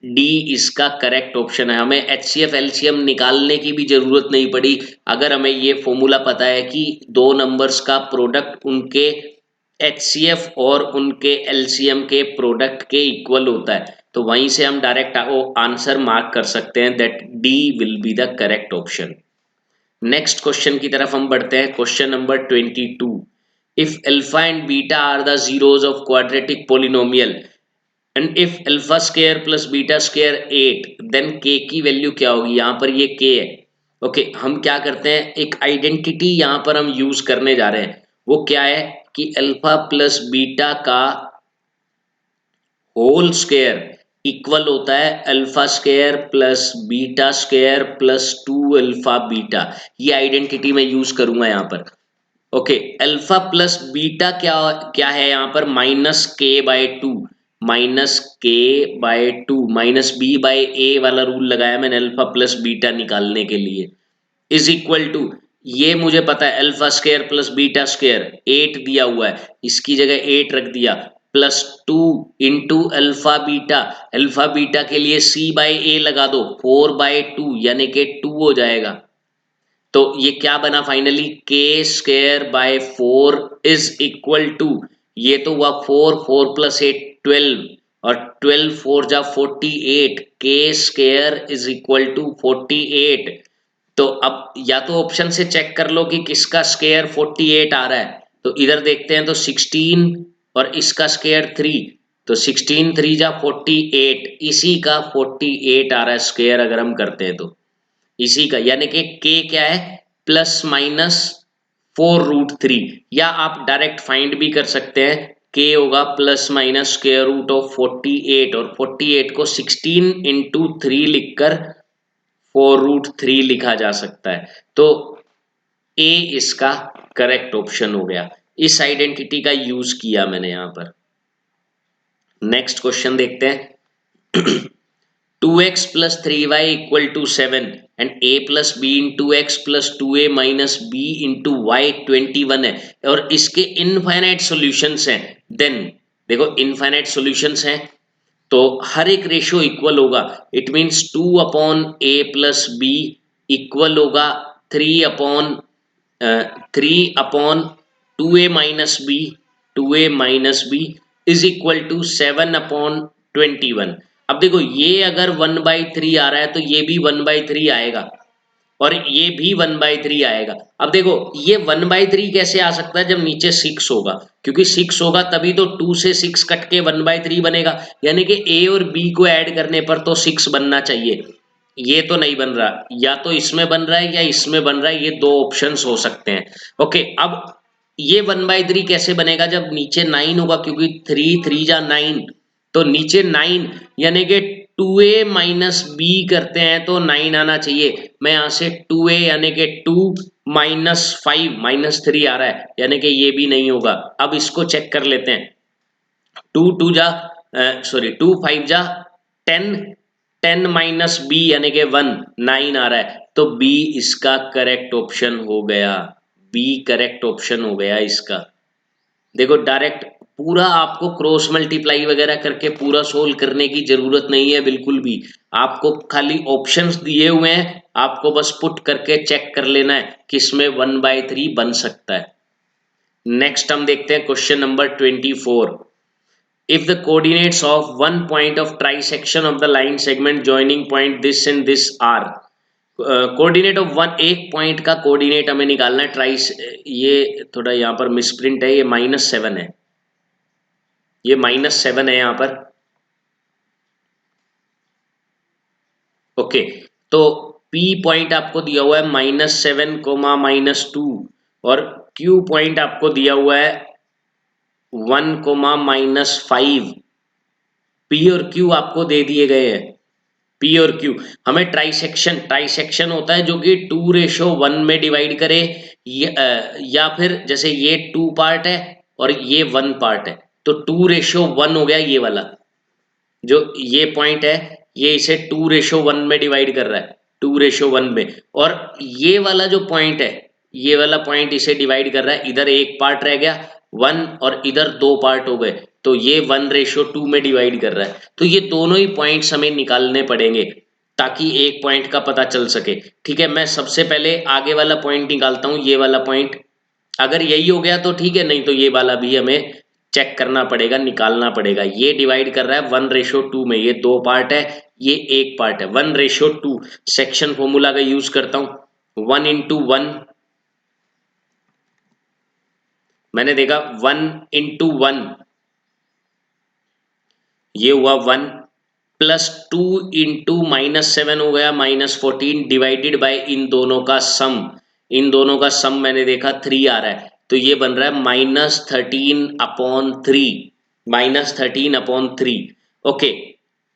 डी इसका करेक्ट ऑप्शन है। हमें HCF LCM निकालने की भी जरूरत नहीं पड़ी, अगर हमें ये फॉर्मूला पता है कि दो नंबर्स का प्रोडक्ट उनके HCF और उनके LCM के प्रोडक्ट के इक्वल होता है, तो वहीं से हम डायरेक्ट आंसर मार्क कर सकते हैं that D will be the correct option. Next question की तरफ हम बढ़ते हैं। Question number 22, if alpha and beta are the zeros of quadratic polynomial and if alpha square plus beta square 8, then k की value क्या होगी। यहाँ पर ये k है। ओके, हम क्या करते हैं, एक आइडेंटिटी यहाँ पर हम यूज करने जा रहे हैं। वो क्या है कि अल्फा प्लस बीटा का होल स्क्वायर इक्वल होता है alpha square plus beta square plus 2 alpha beta. ये आइडेंटिटी मैं यूज करूंगा यहाँ पर। ओके, अल्फा प्लस बीटा क्या क्या है यहाँ पर, -k/2, -k/2 -b/a वाला रूल लगाया मैंने अल्फा प्लस बीटा निकालने के लिए, इज इक्वल टू, ये मुझे पता है alpha square plus beta square 8 दिया हुआ है, इसकी जगह 8 रख दिया, प्लस 2 इंटू अल्फा बीटा के लिए c/a लगा दो, 4/2 यानी कि 2 हो जाएगा। तो ये क्या बना finally, k²/4 is equal to, ये तो हुआ 4, 4 + 8 12, और 12 4 जा 48, k² इज इक्वल टू 48। तो अब या तो ऑप्शन से चेक कर लो कि किसका स्क्वायर 48 आ रहा है, तो इधर देखते हैं तो 16 और इसका स्क्वायर 3, तो 16 3 जा 48, इसी का 48 आ रहा है स्क्वायर अगर हम करते हैं तो इसी का, यानी कि k क्या है, +/4√3, या आप डायरेक्ट फाइंड भी कर सकते हैं, k होगा +/√48, और 48 को 16 × 3 लिखकर 4√3 लिखा जा सकता है। तो a इसका करेक्ट ऑप्शन हो गया। इस आइडेंटिटी का यूज किया मैंने यहां पर। नेक्स्ट क्वेश्चन देखते हैं। 2x + 3y = 7 and a + b * x + 2a - b * y 21 है, और इसके इनफाइनाइट सॉल्यूशंस हैं। देन देखो इनफाइनाइट सॉल्यूशंस हैं तो हर एक रेशियो इक्वल होगा। It means 2/a + b equal होगा 3/2a - b, 2a - b is equal to 7/21। अब देखो ये अगर 1/3 आ रहा है तो ये भी 1/3 आएगा, और ये भी 1/3 आएगा। अब देखो ये 1/3 कैसे आ सकता है जब नीचे 6 होगा, क्योंकि 6 होगा तभी तो 2 से 6 कट के 1/3 बनेगा, यानी कि a और b को ऐड करने पर तो 6 बनना चाहिए। ये तो नहीं बन रहा, या तो इसमें बन रहा है या इसमें बन रहा है, ये दो ऑप्शंस हो सकते हैं। ओके, अब ये 1/3 कैसे बनेगा जब नीचे 9 होगा, क्योंकि 3 3 जा 9, तो नीचे 9 यानी कि 2a - b करते हैं तो 9 आना चाहिए। मैं यहां से 2a यानी कि 2 - 5 -3 आ रहा है, यानी कि ये भी नहीं होगा। अब इसको चेक कर लेते हैं। 2 2 जा सॉरी 2 5 जा 10, 10 माइनस बी यानी कि 1, 9 आ रहा है, तो बी इसका करेक्ट ऑप्शन हो गया, बी करेक्ट ऑप्शन हो गया इसका। देखो डायरेक्ट पूरा आपको क्रॉस मल्टीप्लाई वगैरह करके पूरा सोल्व करने की जरूरत नहीं है बिल्कुल भी, आपको खाली ऑप्शंस दिए हुए हैं, आपको बस पुट करके चेक कर लेना है किसमें 1/3 बन सकता है। नेक्स्ट हम देखते हैं question number 24। if the coordinates of one point of trisection of the line segment joining point this and this are coordinate of one, एक पॉइंट का कोऑर्डिनेट हमें निकालना है ट्राइस, ये थोड़ा यहाँ पर मिसप्रिंट है, ये -7 है, ये -7 है यहाँ पर। ओके, तो P पॉइंट आपको दिया हुआ है -7, -2 और Q पॉइंट आपको दिया हुआ है 1, -5। P और Q आपको दे दिए गए हैं, P और Q। हमें ट्राइसेक्शन होता है जो कि 2:1 में डिवाइड करे, या फिर जैसे ये 2 पार्ट है और ये 1 पार्ट है, तो 2:1 हो गया ये वाला, जो ये पॉइंट है ये इसे 2:1 में डिवाइड कर रहा है, 2:1 में। और ये वाला जो पॉइंट है, ये वाला पॉइंट इसे डिवाइड कर रहा है, इधर एक पार्ट रह गया 1 और इधर 2 पार्ट हो गए, तो ये 1:2 में डिवाइड कर रहा है। तो ये दोनों ही पॉइंट्स हमें निकालने पड़ेंगे ताकि एक पॉइंट का पता चल सके। ठीक है, मैं सबसे पहले आगे वाला पॉइंट निकालता हूँ, ये वाला पॉइंट। अगर यही हो गया तो ठीक है, नहीं तो ये वाला भी हमें चेक करना पड़ेगा, निकालना पड़ेगा। ये डिवाइड कर रहा है 1:2 में, ये 2 पार्ट है, ये 1 पार्ट है, 1:2। सेक्शन फॉर्मूला का यूज करता हूं, 1 × 1, मैंने देखा 1 × 1, ये हुआ 1 प्लस 2 × -7 हो गया -14 डिवाइडेड बाय इन दोनों का सम, इन दोनों का सम मैंने देखा 3 आ रहा है, तो ये बन रहा है -13/3, -13/3। ओके,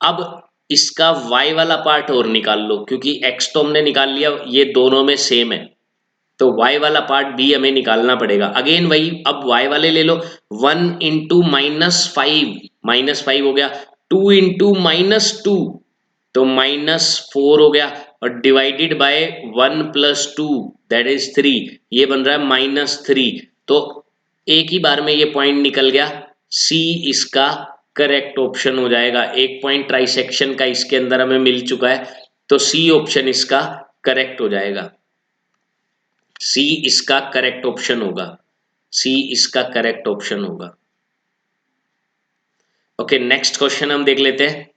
अब इसका y वाला पार्ट और निकाल लो, क्योंकि x तो हमने निकाल लिया, ये दोनों में सेम है, तो y वाला पार्ट भी हमें निकालना पड़ेगा। अगेन वही, अब y वाले ले लो, 1 × -5 हो गया, 2 × -2 तो -4 हो गया, और डिवाइडेड बाय 1 + 2 दैट इज 3, ये बन रहा है -3। तो एक ही बार में ये पॉइंट निकल गया, C इसका करेक्ट ऑप्शन हो जाएगा। एक पॉइंट ट्राइसेक्शन का इसके अंदर हमें मिल चुका है, तो C ऑप्शन इसका करेक्ट हो जाएगा, C इसका करेक्ट ऑप्शन होगा, C इसका करेक्ट ऑप्शन होगा। ओके, नेक्स्ट क्वेश्चन हम देख लेते हैं,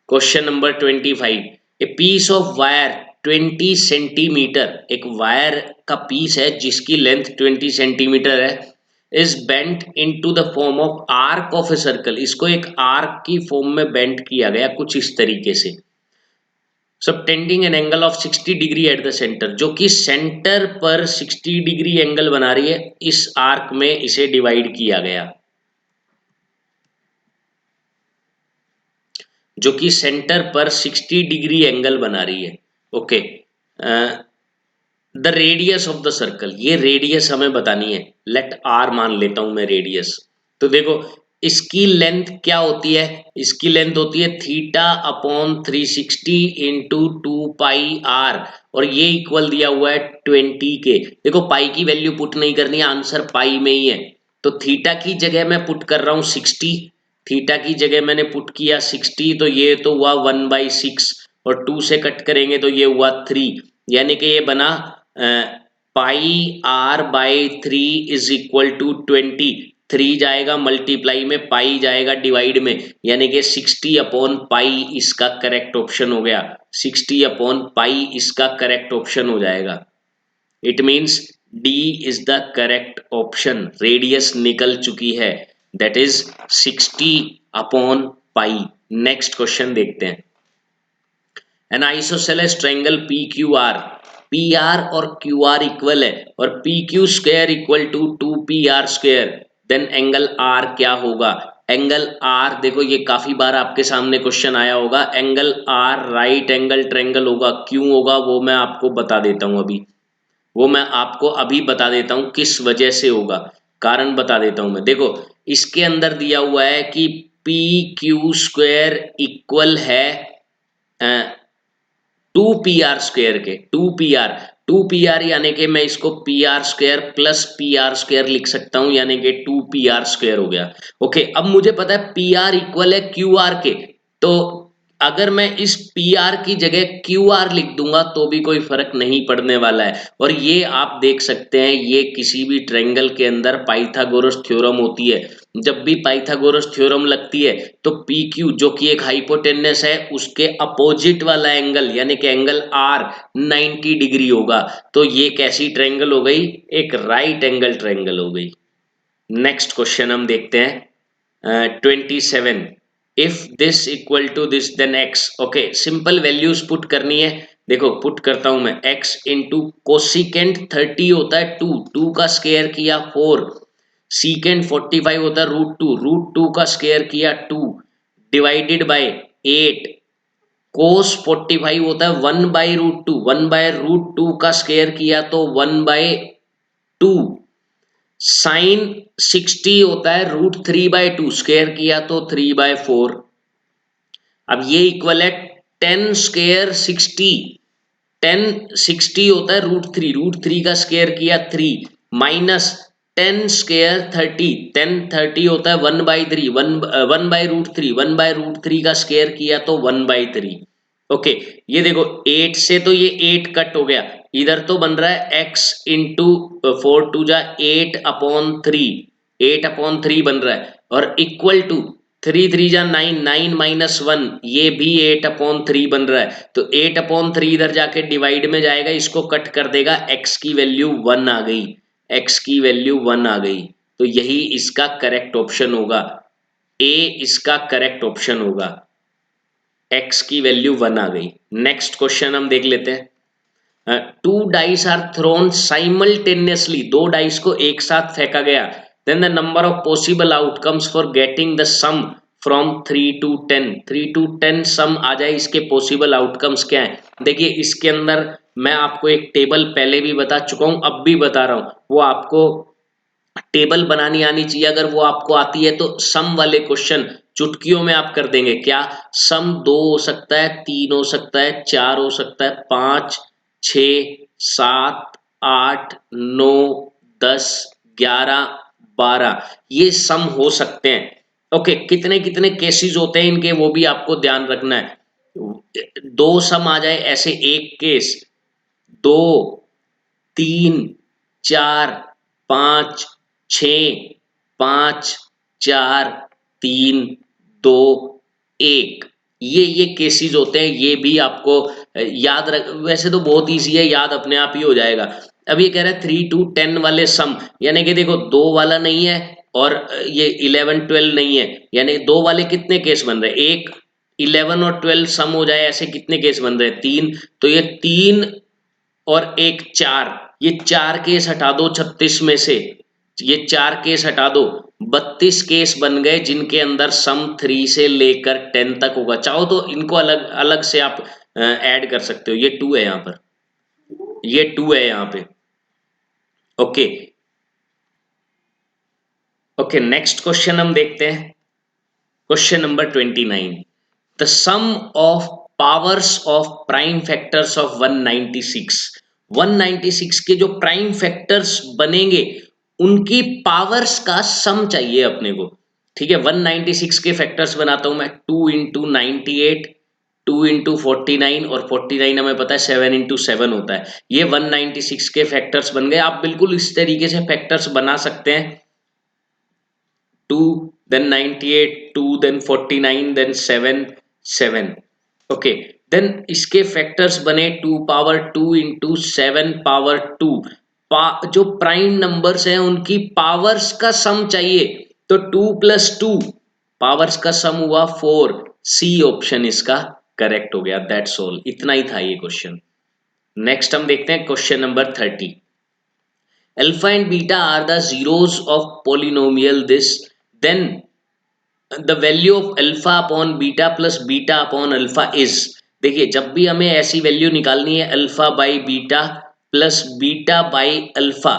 question number 25। A piece of wire 20 centimetre, एक वायर का पीस है जिसकी लेंथ 20 सेंटीमीटर है, is bent into the form of arc of a circle, इसको एक आर्क की फॉर्म में बेंट किया गया कुछ इस तरीके से, subtending an angle of 60 degree at the centre, जो कि सेंटर पर 60 डिग्री एंगल बना रही है, इस आर्क में इसे डिवाइड किया गया, जो कि सेंटर पर 60 डिग्री एंगल बना रही है। Okay, the radius of the circle, ये रेडियस हमें बतानी है, लेट आर मान लेता हूं मैं रेडियस। तो देखो इसकी लेंथ क्या होती है, इसकी लेंथ होती है θ/360 × 2πr, और ये इक्वल दिया हुआ है 20 के। देखो पाई की वैल्यू पुट नहीं करनी है, आंसर पाई में ही है, तो थीटा की जगह मैं पुट कर रहा हूं 60, थीटा की जगह मैंने पुट किया 60, तो ये तो हुआ 1/6, और 2 से कट करेंगे तो ये हुआ 3, यानी कि ये बना πr/3 इज इक्वल टू 20, 3 जाएगा मल्टीप्लाई में, पाई जाएगा डिवाइड में, यानी कि 60/पाई इसका करेक्ट ऑप्शन हो गया, 60/पाई इसका करेक्ट ऑप्शन हो जाएगा। It means D is the correct option, radius निकल चुकी है, दैट इज 60/पाई। नेक्स्ट क्वेश्चन देखते हैं, an isosceles triangle PQR, PR और QR इक्वल है और PQ² equal to 2PR², then angle R क्या होगा। एंगल R, देखो ये काफी बार आपके सामने क्वेश्चन आया होगा, angle R right angle triangle होगा, क्यों होगा वो मैं आपको बता देता हूं अभी, वो मैं आपको अभी बता देता हूं किस वजह से होगा, कारण बता देता हूं मैं। देखो इसके अंदर दिया हुआ है कि पी क्यू स्क्वायर इक्वल है 2 पी आर स्क्वायर के। 2 पी आर यानी कि मैं इसको P R square plus P R square लिख सकता हूं, यानी कि 2 पी आर स्क्वायर हो गया। ओके, अब मुझे पता है पी आर इक्वल है क्यू आर के, तो अगर मैं इस पी आर की जगह क्यू आर लिख दूंगा तो भी कोई फर्क नहीं पड़ने वाला है। और ये आप देख सकते हैं, ये किसी भी ट्रायंगल के अंदर पाइथागोरस थ्योरम होती है। जब भी पाइथागोरस थ्योरम लगती है तो पी क्यू जो कि एक हाइपोटेनस है, उसके अपोजिट वाला एंगल यानी कि एंगल आर 90 डिग्री होगा। तो ये कैसी ट्रायंगल हो गई? एक राइट एंगल ट्रायंगल हो गई। नेक्स्ट क्वेश्चन हम देखते हैं 27। If this equal to this then x. Okay, simple values put करनी है। देखो पुट करता हूं मैं, x इंटू कोसिकेंट 30 होता है 2, 2 का स्क्वायर किया 4, सीकेंट 45 होता है √2 का स्क्वायर किया 2 डिवाइडेड बाय 8, कोस 45 होता है 1/√2, 1/√2 का स्क्वायर किया तो 1/2, साइन 60 होता है √3/2 स्क्वायर किया तो 3/4। अब ये इक्वल है 10 स्क्वायर 60, 10 60 होता है √3 का स्क्वायर किया 3 माइनस 10 स्क्वायर 30, 10 30 होता है 1/3, 1/√3, 1/√3 का स्क्वायर किया तो 1/3। ओके, ये देखो 8 से तो ये 8 कट हो गया, इधर तो बन रहा है x इंटू 4 जा 8/3, 8/3 बन रहा है, और इक्वल टू 3 3 जा 9, 9 माइनस 1, ये भी 8/3 बन रहा है। तो 8/3 इधर जाके डिवाइड में जाएगा, इसको कट कर देगा, x की वैल्यू 1 आ गई, x की वैल्यू 1 आ गई। तो यही इसका करेक्ट ऑप्शन होगा, ए इसका करेक्ट ऑप्शन होगा, x की वैल्यू 1 आ गई। नेक्स्ट क्वेश्चन हम देख लेते हैं। 2 dice are thrown simultaneously, 2 dice को एक साथ फेंका गया, then the number of possible outcomes for getting the sum from 3 to 10, 3 to 10 sum आ जाए, इसके पॉसिबल आउटकम्स क्या है? देखिए इसके अंदर मैं आपको एक टेबल पहले भी बता चुका हूं, अब भी बता रहा हूं, वो आपको टेबल बनानी आनी चाहिए। अगर वो आपको आती है तो सम वाले क्वेश्चन चुटकियों में आप कर देंगे। क्या सम 2 हो सकता है, 3 हो सकता है, 4 हो सकता है, 5 6 7 8 9 10 11 12, ये सम हो सकते हैं। ओके, कितने कितने केसेस होते हैं इनके, वो भी आपको ध्यान रखना है। 2 सम आ जाए ऐसे एक केस, 2 3 4 5 6 5 4 3 2 1, ये केसेस होते हैं, ये भी आपको याद रख, वैसे तो बहुत इजी है, याद अपने आप ही हो जाएगा। अब ये कह रहा है 3 to 10 वाले सम, यानी कि देखो 2 वाला नहीं है और ये 11 12 नहीं है, यानी 2 वाले कितने केस बन रहे हैं, एक 11 और 12 सम हो जाए ऐसे कितने केस बन रहे हैं, 3, तो ये 3 और एक 4, ये 4 केस हटा दो 36 में से, ये 4 केस हटा दो, 32 केस बन गए जिनके अंदर सम 3 से लेकर 10 तक होगा। चाहो तो इनको अलग अलग से आप ऐड कर सकते हो, ये 2 है यहाँ पर, ये 2 है यहाँ पे। ओके ओके, नेक्स्ट क्वेश्चन हम देखते हैं, question number 29। The sum of powers of prime factors of 196, 196 के जो प्राइम फैक्टर्स बनेंगे उनकी पावर्स का सम चाहिए अपने को। ठीक है, 196 के फैक्टर्स बनाता हूं मैं, 2 इंटू 98, 2 इंटू 49, और 49 हमें पता है 7 इंटू 7 होता है। ये 196 के फैक्टर्स बन गए। आप बिल्कुल इस तरीके से फैक्टर्स बना सकते हैं, 2 then 98, 2 then 49, then 7 7। Okay, then इसके फैक्टर्स बने 2 पावर 2 इंटू 7 पावर 2, जो प्राइम नंबर्स हैं उनकी पावर्स का सम चाहिए, तो 2 प्लस 2 पावर्स का सम हुआ 4, सी ऑप्शन इसका करेक्ट हो गया। दैट्स ऑल, इतना ही था ये क्वेश्चन। नेक्स्ट हम देखते हैं question number 30। Alpha and beta are the zeros of polynomial this, then the value of alpha upon beta plus beta upon alpha is। देखिए जब भी हमें ऐसी वैल्यू निकालनी है alpha by beta plus beta by alpha,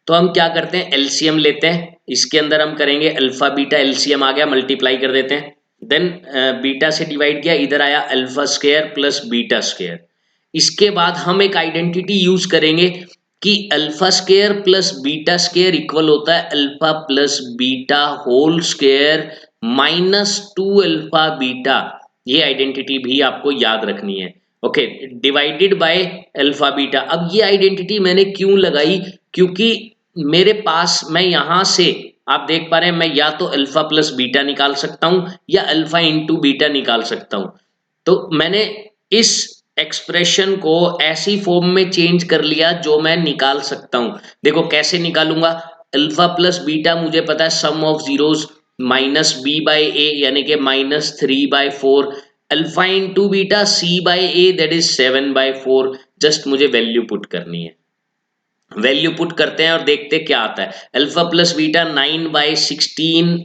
तो हम क्या करते हैं, एलसीएम लेते हैं। इसके अंदर हम करेंगे अल्फा बीटा, एलसीएम आ गया, मल्टीप्लाई कर देते हैं। देन बीटा से डिवाइड किया, इधर आया alpha square plus beta square. इसके बाद हम एक आइडेंटिटी यूज करेंगे कि alpha square plus beta square equal होता है alpha plus beta whole square minus 2 alpha beta. ये आइडेंटिटी भी आपको याद रखनी है। Okay, divided by alpha beta. अब ये आइडेंटिटी मैंने क्यों लगाई, क्योंकि मेरे पास, मैं यहां से आप देख पा रहे हैं, मैं या तो अल्फा प्लस बीटा निकाल सकता हूं या अल्फा इंटू बीटा निकाल सकता हूं। तो मैंने इस एक्सप्रेशन को ऐसी फॉर्म में चेंज कर लिया जो मैं निकाल सकता हूं। देखो कैसे निकालूंगा, अल्फा प्लस बीटा मुझे पता है sum of zeros minus b by a यानी कि -3/4, alpha into beta c by a that is 7/4। Just मुझे वैल्यू पुट करनी है, वैल्यू पुट करते हैं और देखते क्या आता है। अल्फा प्लस बीटा 9/16,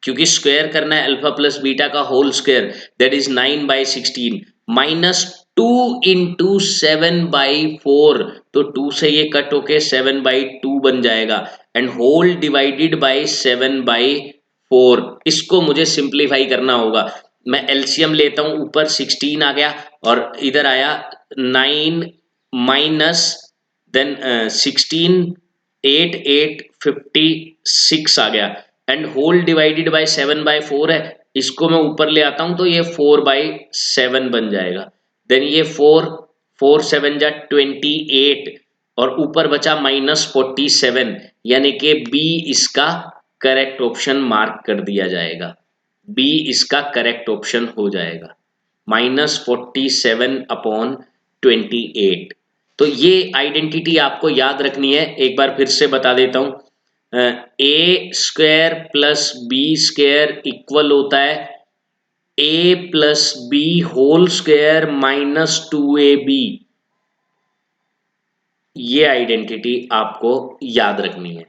क्योंकि स्क्वायर करना है अल्फा प्लस बीटा का whole square, that is 9/16 minus 2 into 7/4, तो 2 से ये कट होके 7/2 बन जाएगा, एंड होल डिवाइडेड बाय 7/4। इसको मुझे सिंप्लीफाई करना होगा। मैं एलसीएम लेता हूं, ऊपर 16 आ गया और इधर आया 9 माइनस देन 16, 8 8 56 आ गया, एंड होल डिवाइडेड बाय 7/4 है। इसको मैं ऊपर ले आता हूं तो ये 4/7 बन जाएगा। देन ये 4 4 7 जा 28 और ऊपर बचा -47, यानी कि बी इसका करेक्ट ऑप्शन मार्क कर दिया जाएगा। बी इसका करेक्ट ऑप्शन हो जाएगा, -47/28। तो ये आइडेंटिटी आपको याद रखनी है। एक बार फिर से बता देता हूं, a square plus b square equal होता है a plus b whole square -2ab। ये आइडेंटिटी आपको याद रखनी है।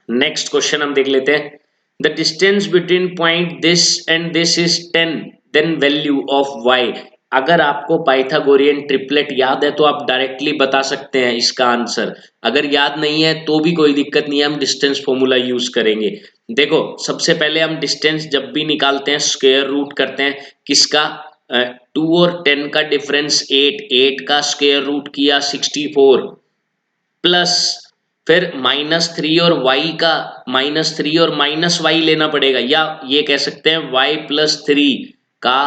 नेक्स्ट क्वेश्चन हम देख लेते हैं। The distance between point this and this is 10, then value of y। अगर आपको पाइथागोरियन ट्रिपलेट याद है तो आप डायरेक्टली बता सकते हैं इसका आंसर। अगर याद नहीं है तो भी कोई दिक्कत नहीं है, हम डिस्टेंस फॉर्मूला यूज करेंगे। देखो सबसे पहले हम डिस्टेंस जब भी निकालते हैं स्क्वायर रूट करते हैं किसका, 2 और 10 का डिफरेंस 8, 8 का स्क्वायर रूट किया 64, प्लस फिर -3 और y का -3 और -y लेना पड़ेगा, या ये कह सकते हैं y प्लस 3 का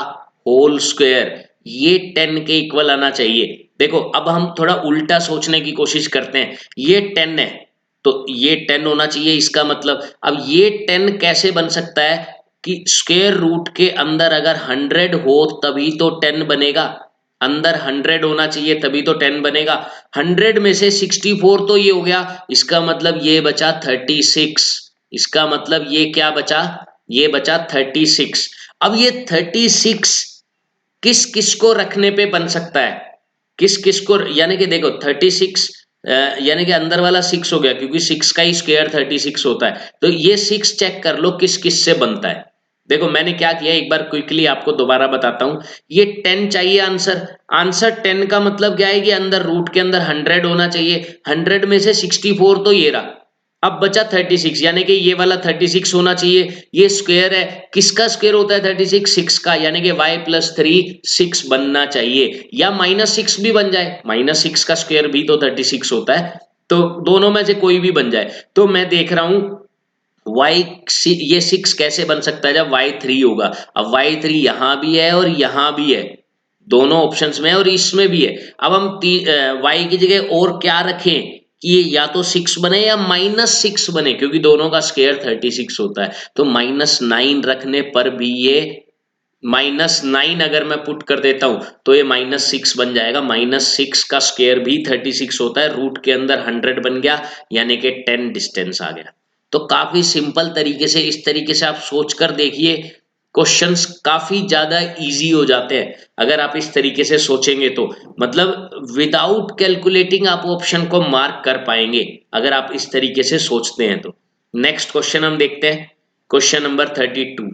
होल स्क्वायर। ये 10 के इक्वल आना चाहिए। देखो अब हम थोड़ा उल्टा सोचने की कोशिश करते हैं, ये 10 है तो ये 10 होना चाहिए, इसका मतलब अब ये 10 कैसे बन सकता है कि स्क्वायर रूट के अंदर अगर 100 हो तभी तो 10 बनेगा, अंदर 100 होना चाहिए तभी तो 10 बनेगा। 100 में से 64 तो ये हो गया, इसका मतलब ये बचा 36, इसका मतलब ये क्या बचा, ये बचा 36। अब ये 36 किस किस को रखने पे बन सकता है, किस किस को, यानी कि देखो 36 यानी कि अंदर वाला 6 हो गया, क्योंकि 6 का ही स्क्वायर 36 होता है। तो ये 6 चेक कर लो किस किस से बनता है। देखो मैंने क्या किया, एक बार क्विकली आपको दोबारा बताता हूं। ये 10 चाहिए आंसर, आंसर 10 का मतलब क्या है कि अंदर रूट के अंदर 100 होना चाहिए, 100 में से 64 तो ये रहा, अब बचा 36, यानी कि ये वाला 36 होना चाहिए। ये स्क्वायर है, किसका स्क्वायर होता है 36, 6 का, यानी कि y प्लस 3 6 बनना चाहिए, या -6 भी बन जाए, -6 का स्क्वायर भी तो 36 होता है, तो दोनों में से कोई भी बन जाए। तो मैं देख रहा हूं ये 6 कैसे बन सकता है जब y3 होगा। अब y3 यहां भी है और यहां भी है, दोनों ऑप्शंस में है और इसमें भी है। अब हम y की जगह और क्या रखें कि ये या तो 6 बने या -6 बने, क्योंकि दोनों का स्क्वायर 36 होता है, तो -9 रखने पर भी ये -9 अगर मैं पुट कर देता हूं तो ये -6 बन जाएगा। -6 का स्क्वायर भी 36 होता है, रूट के अंदर 100 बन गया, यानी कि 10 डिस्टेंस आ गया। तो काफी सिंपल तरीके से, इस तरीके से आप सोचकर देखिए, क्वेश्चंस काफी ज्यादा इजी हो जाते हैं अगर आप इस तरीके से सोचेंगे तो, मतलब विदाउट कैलकुलेटिंग आप ऑप्शन को मार्क कर पाएंगे अगर आप इस तरीके से सोचते हैं तो। नेक्स्ट क्वेश्चन हम देखते हैं, question number 32।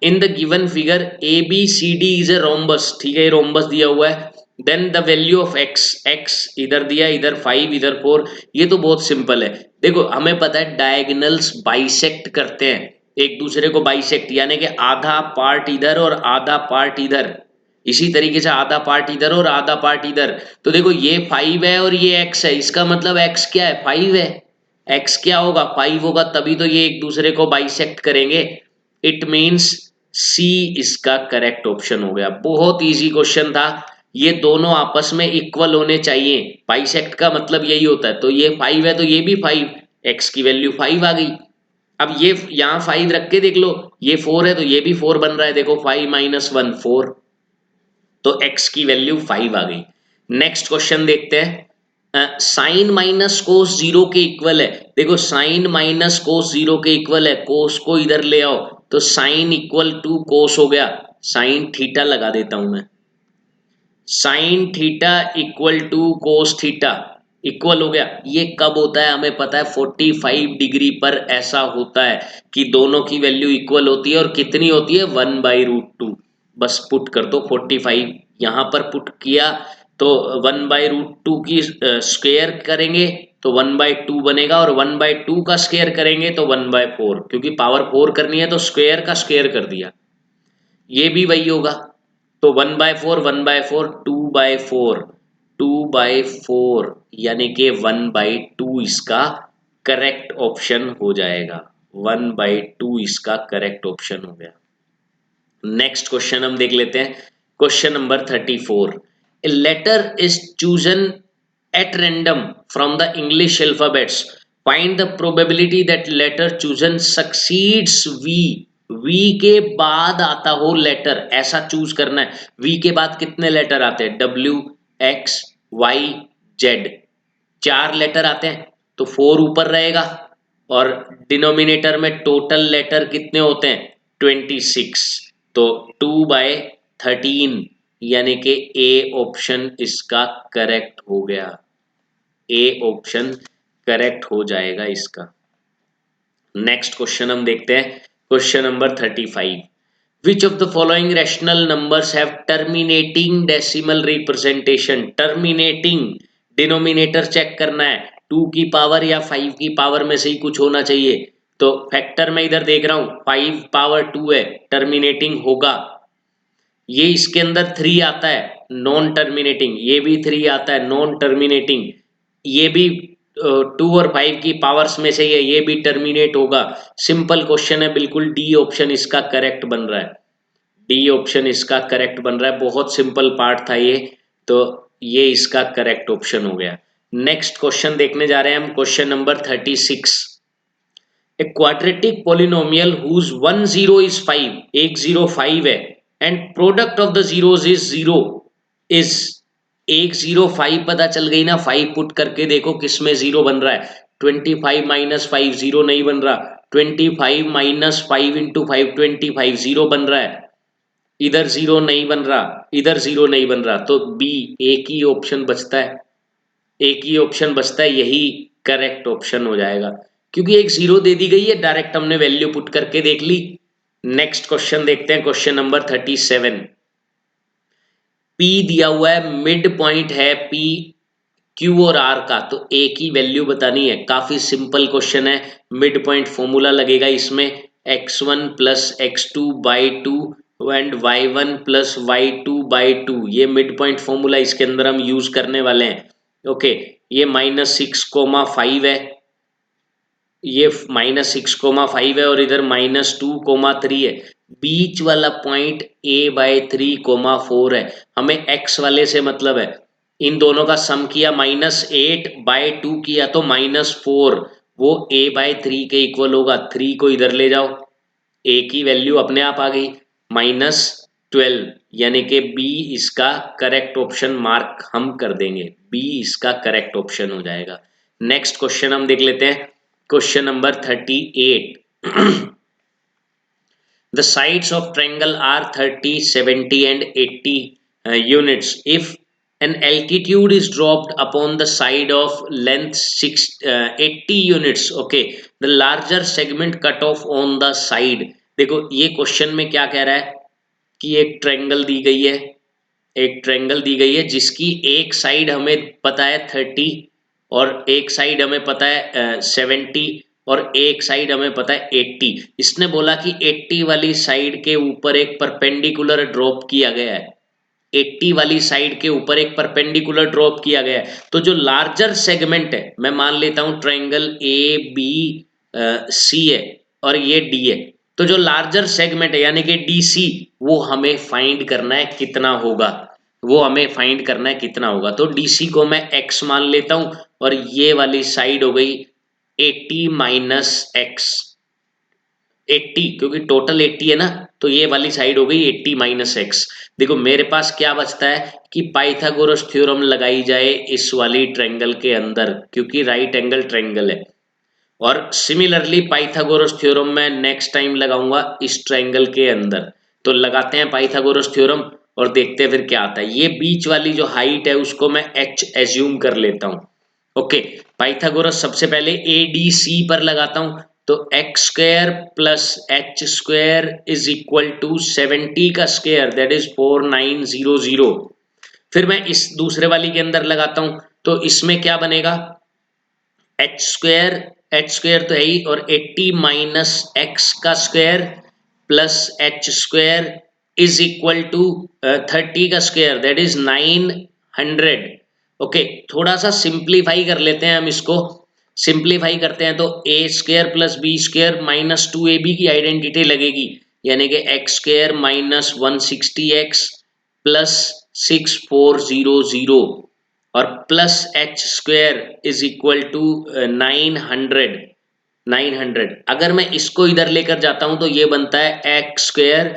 In the given figure A B C D is a rhombus, ठीक है, ये रोम्बस दिया हुआ है, then the value of x, x इधर दिया, इधर 5, इधर 4। ये तो बहुत सिंपल है। देखो हमें पता है डायगोनल्स बाइसेक्ट करते हैं एक दूसरे को, बाइसेक्ट यानी कि आधा पार्ट इधर और आधा पार्ट इधर, इसी तरीके से आधा पार्ट इधर और आधा पार्ट इधर। तो देखो ये 5 है और ये x है, इसका मतलब x क्या है, 5 है। x क्या होगा, 5 होगा, तभी तो ये एक दूसरे को बाइसेक्ट करेंगे। इट मीन्स सी इसका करेक्ट ऑप्शन हो गया। बहुत इजी क्वेश्चन था। ये दोनों आपस में इक्वल होने चाहिए, बाइसेक्ट का मतलब यही होता है। तो ये 5 है तो ये भी 5, x की वैल्यू 5 आ गई। अब ये यहाँ 5 रख के देख लो, ये 4 है तो ये भी 4 बन रहा है, देखो 5 माइनस 1 4, तो x की वैल्यू 5 आ गई। नेक्स्ट क्वेश्चन देखते हैं। साइन माइनस कोस जीरो के इक्वल है। देखो साइन माइनस कोस जीरो के इक्वल है, कोस को इधर ले आओ तो साइन इक्वल टू कोस हो गया। साइन थीटा लगा देता हूं मैं, sine theta equal to cos theta equal हो गया। ये कब होता है हमें पता है, 45 डिग्री पर ऐसा होता है कि दोनों की वैल्यू इक्वल होती है। और कितनी होती है, 1/√2। बस पुट कर दो 45 यहां पर पुट किया तो 1/√2 की स्क्वायर करेंगे तो 1/2 बनेगा, और 1/2 का स्क्वायर करेंगे तो 1/4, क्योंकि पावर 4 करनी है तो स्क्वायर का स्क्वायर कर दिया। ये भी वही होगा। तो 1/4 1/4 2/4 2/4 यानी कि 1/2 इसका करेक्ट ऑप्शन हो जाएगा। 1/2 इसका करेक्ट ऑप्शन हो गया। नेक्स्ट क्वेश्चन हम देख लेते हैं। Question number 34। A letter is chosen at random from the English alphabets, find the probability that letter chosen succeeds V. V के बाद आता हो लेटर, ऐसा चूज करना है। वी के बाद कितने लेटर आते हैं, W, X, Y, Z, 4 letter आते हैं तो 4 ऊपर रहेगा। और डिनोमिनेटर में टोटल लेटर कितने होते हैं, 26, तो 2/13 यानी कि ए ऑप्शन इसका करेक्ट हो गया। ए ऑप्शन करेक्ट हो जाएगा इसका। नेक्स्ट क्वेश्चन हम देखते हैं। Question number 35। Which of the following rational numbers have terminating decimal representation? Terminating denominator check करना है, 2 की पावर या 5 की पावर में से ही कुछ होना चाहिए। तो फैक्टर में इधर देख रहा हूं 5 पावर 2 है, टर्मिनेटिंग होगा। ये इसके अंदर 3 आता है नॉन टर्मिनेटिंग, ये भी 3 आता है नॉन टर्मिनेटिंग, ये भी 2 और 5 की पावर्स में से ये भी टर्मिनेट होगा। सिंपल क्वेश्चन है बिल्कुल, डी ऑप्शन इसका करेक्ट बन रहा है। डी ऑप्शन इसका करेक्ट बन रहा है, बहुत सिंपल पार्ट था ये, तो ये इसका करेक्ट ऑप्शन हो गया। नेक्स्ट क्वेश्चन देखने जा रहे हैं हम, question number 36। A quadratic polynomial whose 1 0 is 5, एक 0 5 है, and product of the zeros is 0 is, एक 0 5 पता चल गई ना, 5 पुट करके देखो किस में 0 बन रहा है। 25 माइनस 5 0 नहीं बन रहा, 25 माइनस 5 इंटू 5 25 0 बन रहा है। इधर 0 नहीं बन रहा, इधर 0 नहीं बन रहा, तो बी, एक ही ऑप्शन बचता है, एक ही ऑप्शन बचता है, यही करेक्ट ऑप्शन हो जाएगा। क्योंकि एक 0 दे दी गई है, डायरेक्ट हमने वैल्यू पुट करके देख ली। नेक्स्ट क्वेश्चन देखते हैं, क्वेश्चन नंबर 37। पी दिया हुआ है, मिड पॉइंट है पी क्यू और आर का, तो ए की वैल्यू बतानी है। काफी सिंपल क्वेश्चन है, मिड पॉइंट फॉर्मूला लगेगा इसमें, x1 plus x2/2 and y1 plus y2/2, ये मिड पॉइंट फॉर्मूला इसके अंदर हम यूज करने वाले हैं। ओके, ये -6,5 है, ये -6,5 है, और इधर -2,3 है। बीच वाला पॉइंट a/3,4 है। हमें x वाले से मतलब है, इन दोनों का सम किया, -8/2 किया तो -4, वो a/3 के इक्वल होगा। 3 को इधर ले जाओ, a की वैल्यू अपने आप आ गई -12, यानी कि बी इसका करेक्ट ऑप्शन मार्क हम कर देंगे, बी इसका करेक्ट ऑप्शन हो जाएगा। नेक्स्ट क्वेश्चन हम देख लेते हैं, question number 38। The sides of triangle are 30, 70 and 80 units. If an altitude is dropped upon the side of length 80 units, okay, the larger segment cut off on the side. देखो ये question में क्या कह रहा है कि एक ट्रायंगल दी गई है, एक ट्रायंगल दी गई है जिसकी एक साइड हमें पता है 30 और एक साइड हमें पता है 70 और एक साइड हमें पता है 80। इसने बोला कि 80 वाली साइड के ऊपर एक परपेंडिकुलर ड्रॉप किया गया है, 80 वाली साइड के ऊपर एक परपेंडिकुलर ड्रॉप किया गया है। तो जो लार्जर सेगमेंट है, मैं मान लेता हूं ट्रायंगल ए बी सी है और ये डी है, तो जो लार्जर सेगमेंट है यानी कि डीसी, वो हमें फाइंड करना है कितना होगा, वो हमें फाइंड करना है कितना होगा। तो डीसी को मैं एक्स मान लेता हूं और ये वाली साइड हो गई 80 माइनस एक्स, 80 क्योंकि टोटल 80 है ना, तो ये वाली साइड हो गई 80 माइनस एक्स। देखो मेरे पास क्या बचता है कि पाइथागोरस थ्योरम लगाई जाए इस वाली ट्रायंगल के अंदर, क्योंकि राइट एंगल ट्रायंगल है। और सिमिलरली पाइथागोरस थ्योरम मैं नेक्स्ट टाइम लगाऊंगा इस ट्रायंगल के अंदर। तो लगाते हैं पाइथागोरस थ्योरम और देखते हैं फिर क्या आता है। ये बीच वाली जो हाइट है उसको मैं h एज्यूम कर लेता हूं। ओके, पाइथागोरस सबसे पहले ए डी सी पर लगाता हूं, तो x square plus h square is equal to 70 का स्क्वायर दैट इज 4900। फिर मैं इस दूसरे वाली के अंदर लगाता हूं, तो इसमें क्या बनेगा, एच स्क्वायर तो है ही, और 80 माइनस एक्स का square plus h square is equal to 30 का स्क्वायर दैट इज 900। ओके, थोड़ा सा सिंप्लीफाई कर लेते हैं हम इसको। सिंप्लीफाई करते हैं तो a square plus b square minus 2ab की आइडेंटिटी लगेगी, यानी कि x square minus 160x plus 6400 और plus h square is equal to 900। अगर मैं इसको इधर लेकर जाता हूं तो ये बनता है x square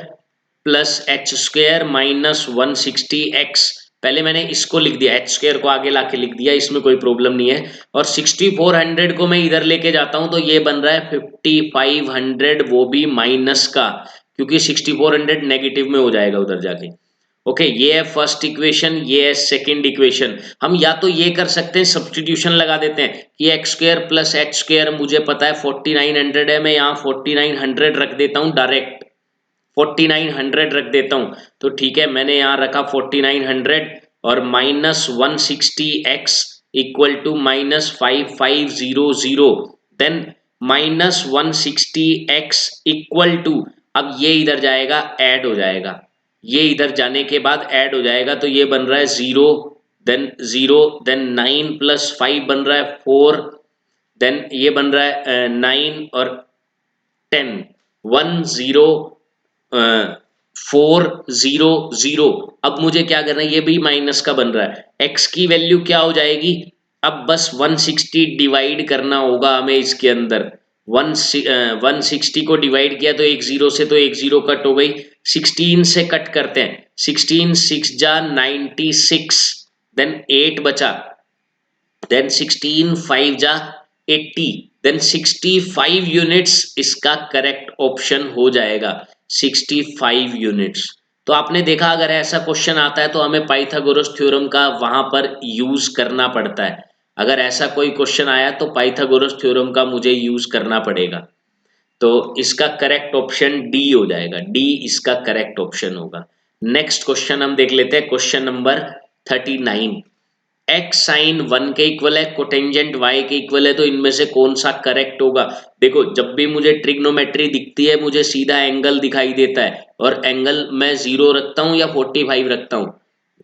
plus h square minus 160x। पहले मैंने इसको लिख दिया, एच स्क्वायर को आगे लाके लिख दिया, इसमें कोई प्रॉब्लम नहीं है। और 6400 को मैं इधर लेके जाता हूं तो ये बन रहा है 5500, वो भी माइनस का, क्योंकि 6400 नेगेटिव में हो जाएगा उधर जाके। ओके, ये है फर्स्ट इक्वेशन, ये है सेकंड इक्वेशन। हम या तो ये कर सकते हैं, सब्स्टिट्यूशन लगा देते हैं कि x square plus h square मुझे पता है 4900 है, मैं यहाँ 4900 रख देता हूँ, डायरेक्ट 4900 रख देता हूँ। तो ठीक है, मैंने यहाँ रखा 4900 और minus 160x equal to minus 5500, then minus 160x equal to, अब ये इधर जाएगा ऐड हो जाएगा, ये इधर जाने के बाद ऐड हो जाएगा, तो ये बन रहा है 0 देन 9 प्लस 5 बन रहा है 4, देन ये बन रहा है 9 और 10, 400। अब मुझे क्या करना है, ये भी माइनस का बन रहा है, x की वैल्यू क्या हो जाएगी, अब बस 160 डिवाइड करना होगा हमें इसके अंदर। 160 को डिवाइड किया तो एक जीरो से, तो एक जीरो कट हो गई, 16 से कट करते हैं, 16 6 जा 96, देन 8 बचा, देन 16 5 जा 80, देन 65 यूनिट्स इसका करेक्ट ऑप्शन हो जाएगा, 65 यूनिट्स। तो आपने देखा अगर ऐसा क्वेश्चन आता है तो हमें पाइथागोरस थ्योरम का वहां पर यूज करना पड़ता है। अगर ऐसा कोई क्वेश्चन आया तो पाइथागोरस थ्योरम का मुझे यूज करना पड़ेगा। तो इसका करेक्ट ऑप्शन डी हो जाएगा, डी इसका करेक्ट ऑप्शन होगा। नेक्स्ट क्वेश्चन हम देख लेते हैं, क्वेश्चन नंबर 39। एक्स साइन 1 के इक्वल है, कोटेंजेंट y के इक्वल है, तो इनमें से कौन सा करेक्ट होगा। देखो जब भी मुझे ट्रिग्नोमेट्री दिखती है मुझे सीधा एंगल दिखाई देता है, और एंगल मैं 0 रखता हूं या 45 रखता हूं,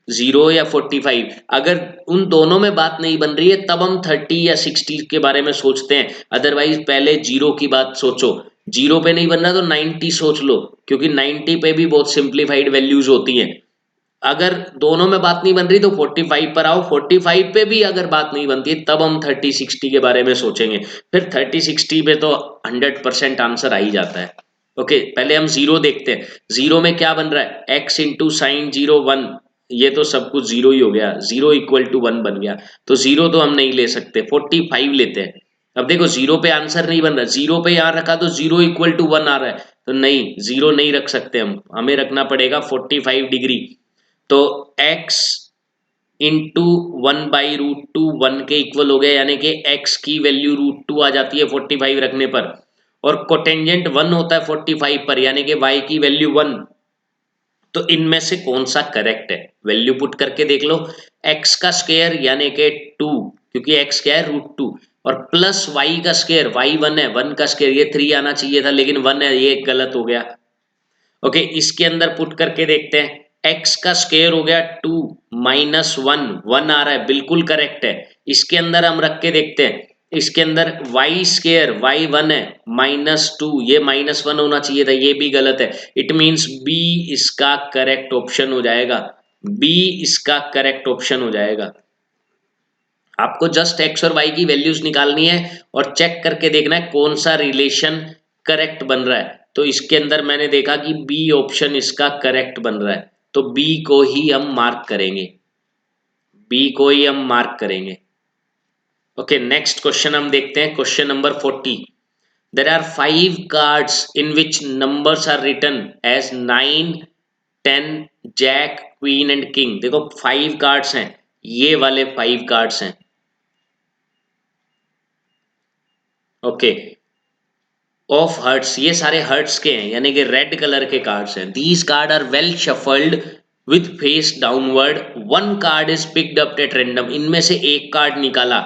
0 या 45। अगर उन दोनों में बात नहीं बन रही है तब हम 30 या 60 के बारे में सोचते हैं, अदरवाइज पहले 0 की बात सोचो। 0 पे नहीं बन रहा तो 90 सोच लो, क्योंकि 90 पे भी बहुत सिंप्लीफाइड वैल्यूज होती हैं। अगर दोनों में बात नहीं बन रही तो 45 पर आओ, 45 पे भी अगर बात नहीं बनती है तब हम 30-60 के बारे में सोचेंगे। फिर 30-60 पे तो 100% आंसर आ ही जाता है। ओके, पहले हम 0 देखते हैं, 0 में क्या बन रहा है, x इंटू साइन 0 1, ये तो सब कुछ 0 ही हो गया, 0 इक्वल टू 1 बन गया, तो 0 तो हम नहीं ले सकते, 45 लेते हैं। अब देखो 0 पे आंसर नहीं बन रहा, 0 पे यहाँ रखा तो 0 इक्वल टू 1 आ रहा है, तो नहीं 0 नहीं रख सकते हम, हमें रखना पड़ेगा 45 डिग्री। तो x इंटू 1/√2 1 के इक्वल हो गया, यानी कि x की वैल्यू √2 आ जाती है 45 रखने पर, और कोटेंजेंट 1 होता है 45 पर, यानी कि y की वैल्यू 1, तो इनमें से कौन सा करेक्ट है? वैल्यू पुट करके देख लो। x का स्क्वायर यानी कि 2, क्योंकि x क्या है √2, और प्लस y का स्क्वायर, y 1 है, 1 का स्क्वायर ये 3 आना चाहिए था लेकिन 1 है, ये गलत हो गया। ओके, इसके अंदर पुट करके देखते हैं। x का स्क्वायर हो गया 2 माइनस 1, 1 आ रहा है, बिल्कुल करेक्ट है। इसके अंदर हम रख के देखते हैं। इसके अंदर y स्क्वायर, y 1 है, माइनस 2, ये माइनस 1 होना चाहिए था, ये भी गलत है। इट मीन्स बी इसका करेक्ट ऑप्शन हो जाएगा। बी इसका करेक्ट ऑप्शन हो जाएगा। आपको जस्ट x और y की वैल्यूज निकालनी है और चेक करके देखना है कौन सा रिलेशन करेक्ट बन रहा है। तो इसके अंदर मैंने देखा कि बी ऑप्शन इसका करेक्ट बन रहा है, तो बी को ही हम मार्क करेंगे, बी को ही हम मार्क करेंगे। ओके, नेक्स्ट क्वेश्चन हम देखते हैं, question number 40। There are 5 cards in which numbers are written as 9, 10, jack, queen and king. देखो 5 कार्ड्स हैं, ये वाले 5 कार्ड्स हैं। ओके, ऑफ हर्ट्स, ये सारे हर्ट्स के हैं, यानी कि रेड कलर के कार्ड्स हैं। These card are well shuffled with face downward, one card is picked up at random. इनमें से एक कार्ड निकाला,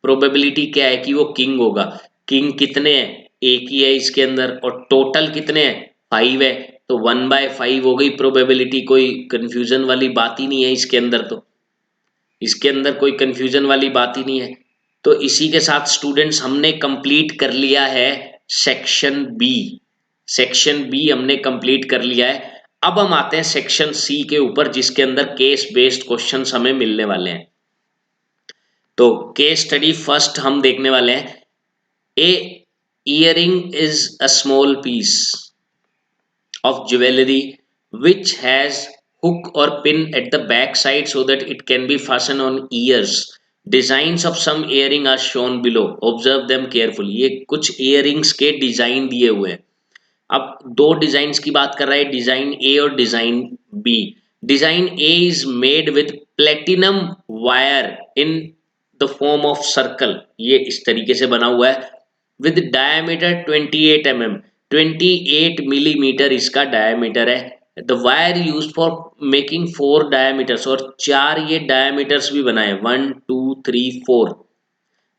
प्रोबेबिलिटी क्या है कि वो किंग होगा। किंग कितने हैं? एक ही है इसके अंदर, और टोटल कितने हैं? 5 है, तो 1/5 हो गई प्रोबेबिलिटी। कोई कंफ्यूजन वाली बात ही नहीं है इसके अंदर, तो इसके अंदर कोई कंफ्यूजन वाली बात ही नहीं है। तो इसी के साथ स्टूडेंट्स हमने कंप्लीट कर लिया है सेक्शन बी। सेक्शन बी हमने कंप्लीट कर लिया है। अब हम आते हैं सेक्शन सी के ऊपर, जिसके अंदर केस बेस्ड क्वेश्चंस हमें मिलने वाले हैं। तो केस स्टडी फर्स्ट हम देखने वाले हैं। A earring is a small piece of jewelry which has hook or pin at the back side so that it can be fastened on ears. Designs of some earring are shown below. Observe them carefully. ये कुछ earrings के design दिए हुए हैं। अब दो design की बात कर रहा है, डिजाइन ए और design B. Design A is made with platinum wire in the form of circle. ये इस तरीके से बना हुआ है विद डायमीटर 28 mm, 28 मिलीमीटर इसका डायमीटर है। The wire use for making 4 diameters, और 4 ये डायमीटर्स भी बनाए, 1 2 3 4,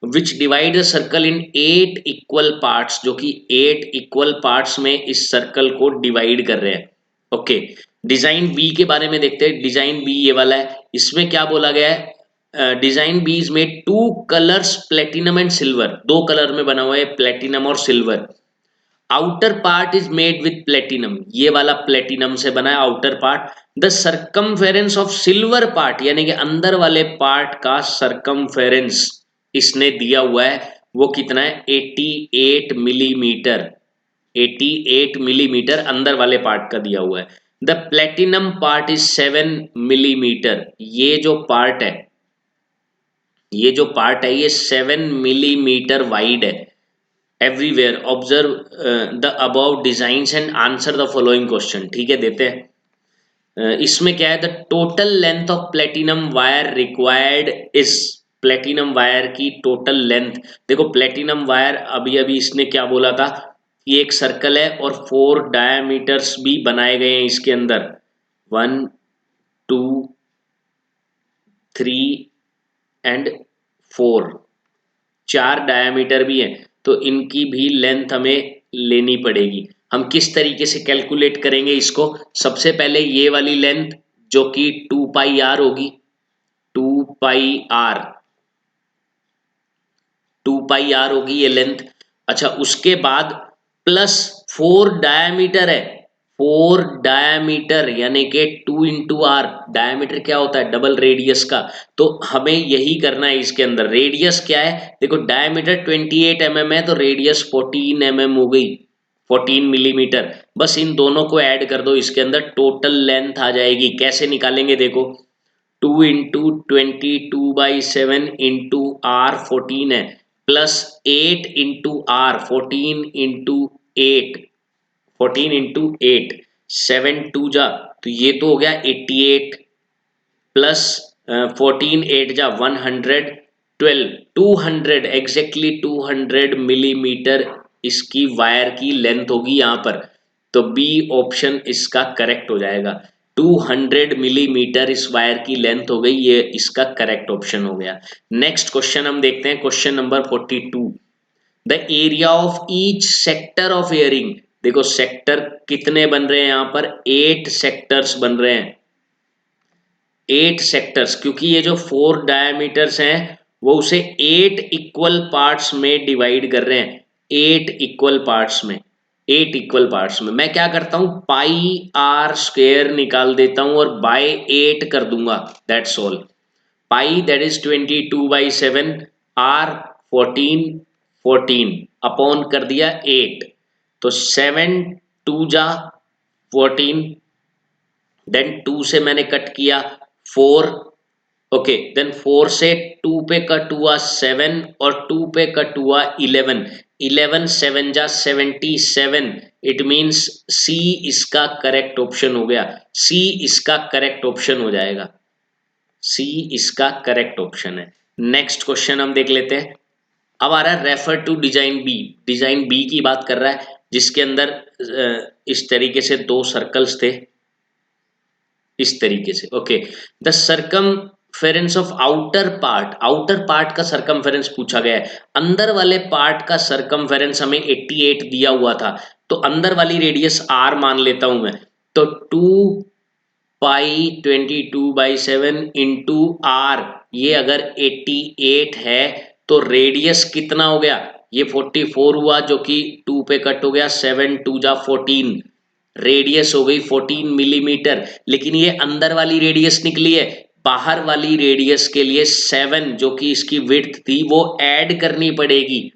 विच divide the circle in 8 equal parts, जो कि 8 इक्वल पार्ट्स में इस सर्कल को डिवाइड कर रहे हैं। ओके, डिजाइन बी के बारे में देखते हैं। डिजाइन बी ये वाला है, इसमें क्या बोला गया है? Design B is made 2 colours platinum and silver, 2 colour में बना हुआ है, प्लेटिनम और silver. Outer part is made with platinum, ये वाला प्लेटिनम से बना है outer part. The circumference of silver part, यानी कि अंदर वाले पार्ट का सर्कमफेरेंस इसने दिया हुआ है, वो कितना है? 88 मिलीमीटर। 88 मिलीमीटर अंदर वाले पार्ट का दिया हुआ है। The platinum part is 7 millimetre. ये जो पार्ट है, ये जो पार्ट है, ये 7 मिलीमीटर वाइड है। Everywhere observe the about designs and answer the following question. ठीक है, देते हैं। इसमें क्या है? The total length of platinum wire required is, platinum wire की टोटल लेंथ। देखो प्लेटिनम वायर अभी अभी इसने क्या बोला था, ये एक सर्कल है और 4 डायमीटर्स भी बनाए गए हैं इसके अंदर, 1 2 3 एंड 4, 4 डायमीटर भी हैं, तो इनकी भी लेंथ हमें लेनी पड़ेगी। हम किस तरीके से कैलकुलेट करेंगे इसको? सबसे पहले ये वाली लेंथ जो कि 2 पाई आर होगी, 2 पाई आर, 2 पाई आर होगी ये लेंथ। अच्छा, उसके बाद प्लस 4 डायमीटर है, 4 डायमीटर यानी कि 2 इंटू आर। डायमीटर क्या होता है? डबल रेडियस का। तो हमें यही करना है इसके अंदर। रेडियस क्या है? देखो डायमीटर 28 mm है, तो रेडियस 14 mm हो गई, 14 मिलीमीटर। बस इन दोनों को ऐड कर दो इसके अंदर, टोटल लेंथ आ जाएगी। कैसे निकालेंगे? देखो 2 इंटू 22/7 इंटू आर 14 है, plus 8 into r 14 into 8, 14 into 8, 7 2 जा, तो ये तो हो गया 88, प्लस 14 8 जा 112, 200 एग्जैक्टली 200 मिलीमीटर इसकी वायर की लेंथ होगी यहाँ पर। तो बी ऑप्शन इसका करेक्ट हो जाएगा। 200 मिलीमीटर इस वायर की लेंथ हो गई, ये इसका करेक्ट ऑप्शन हो गया। नेक्स्ट क्वेश्चन हम देखते हैं, question number 42। The area of each sector of earring. देखो सेक्टर कितने बन रहे हैं यहाँ पर, 8 सेक्टर्स बन रहे हैं, 8 सेक्टर्स, क्योंकि ये जो 4 डायमीटर्स हैं वो उसे 8 इक्वल पार्ट्स में डिवाइड कर रहे हैं, 8 इक्वल पार्ट्स में, 8 इक्वल पार्ट्स में। मैं क्या करता हूं, पाई आर स्क्वायर निकाल देता हूं और बाय 8 कर दूंगा, that's all. Pi that is 22/7, r 14, 14 upon कर दिया 8, तो 7 2 जा 14, देन 2 से मैंने कट किया 4, ओके, देन 4 से 2 पे कट हुआ 7 और 2 पे कट हुआ 11, 11 7 जा 77, इट मींस सी इसका करेक्ट ऑप्शन हो गया, सी इसका करेक्ट ऑप्शन हो जाएगा, सी इसका करेक्ट ऑप्शन है। नेक्स्ट क्वेश्चन हम देख लेते हैं। अब आ रहा है refer to design B, design B की बात कर रहा है, जिसके अंदर इस तरीके से 2 सर्कल्स थे, इस तरीके से, okay. The circumference of outer part, outer part का सरकमफेरेंस पूछा गया है, अंदर वाले पार्ट का सरकमफेरेंस हमें 88 दिया हुआ था, तो अंदर वाली रेडियस r मान लेता हूं मैं, तो 2 पाई 22/7 इंटू आर, ये अगर 88 है तो रेडियस कितना हो गया, ये 44 हुआ जो कि 2 पे कट हो गया, 7 2 जा 14, रेडियस हो गई 14 मिलीमीटर। लेकिन ये अंदर वाली रेडियस निकली है, बाहर वाली रेडियस के लिए 7 जो कि इसकी विड्थ थी वो ऐड करनी पड़ेगी,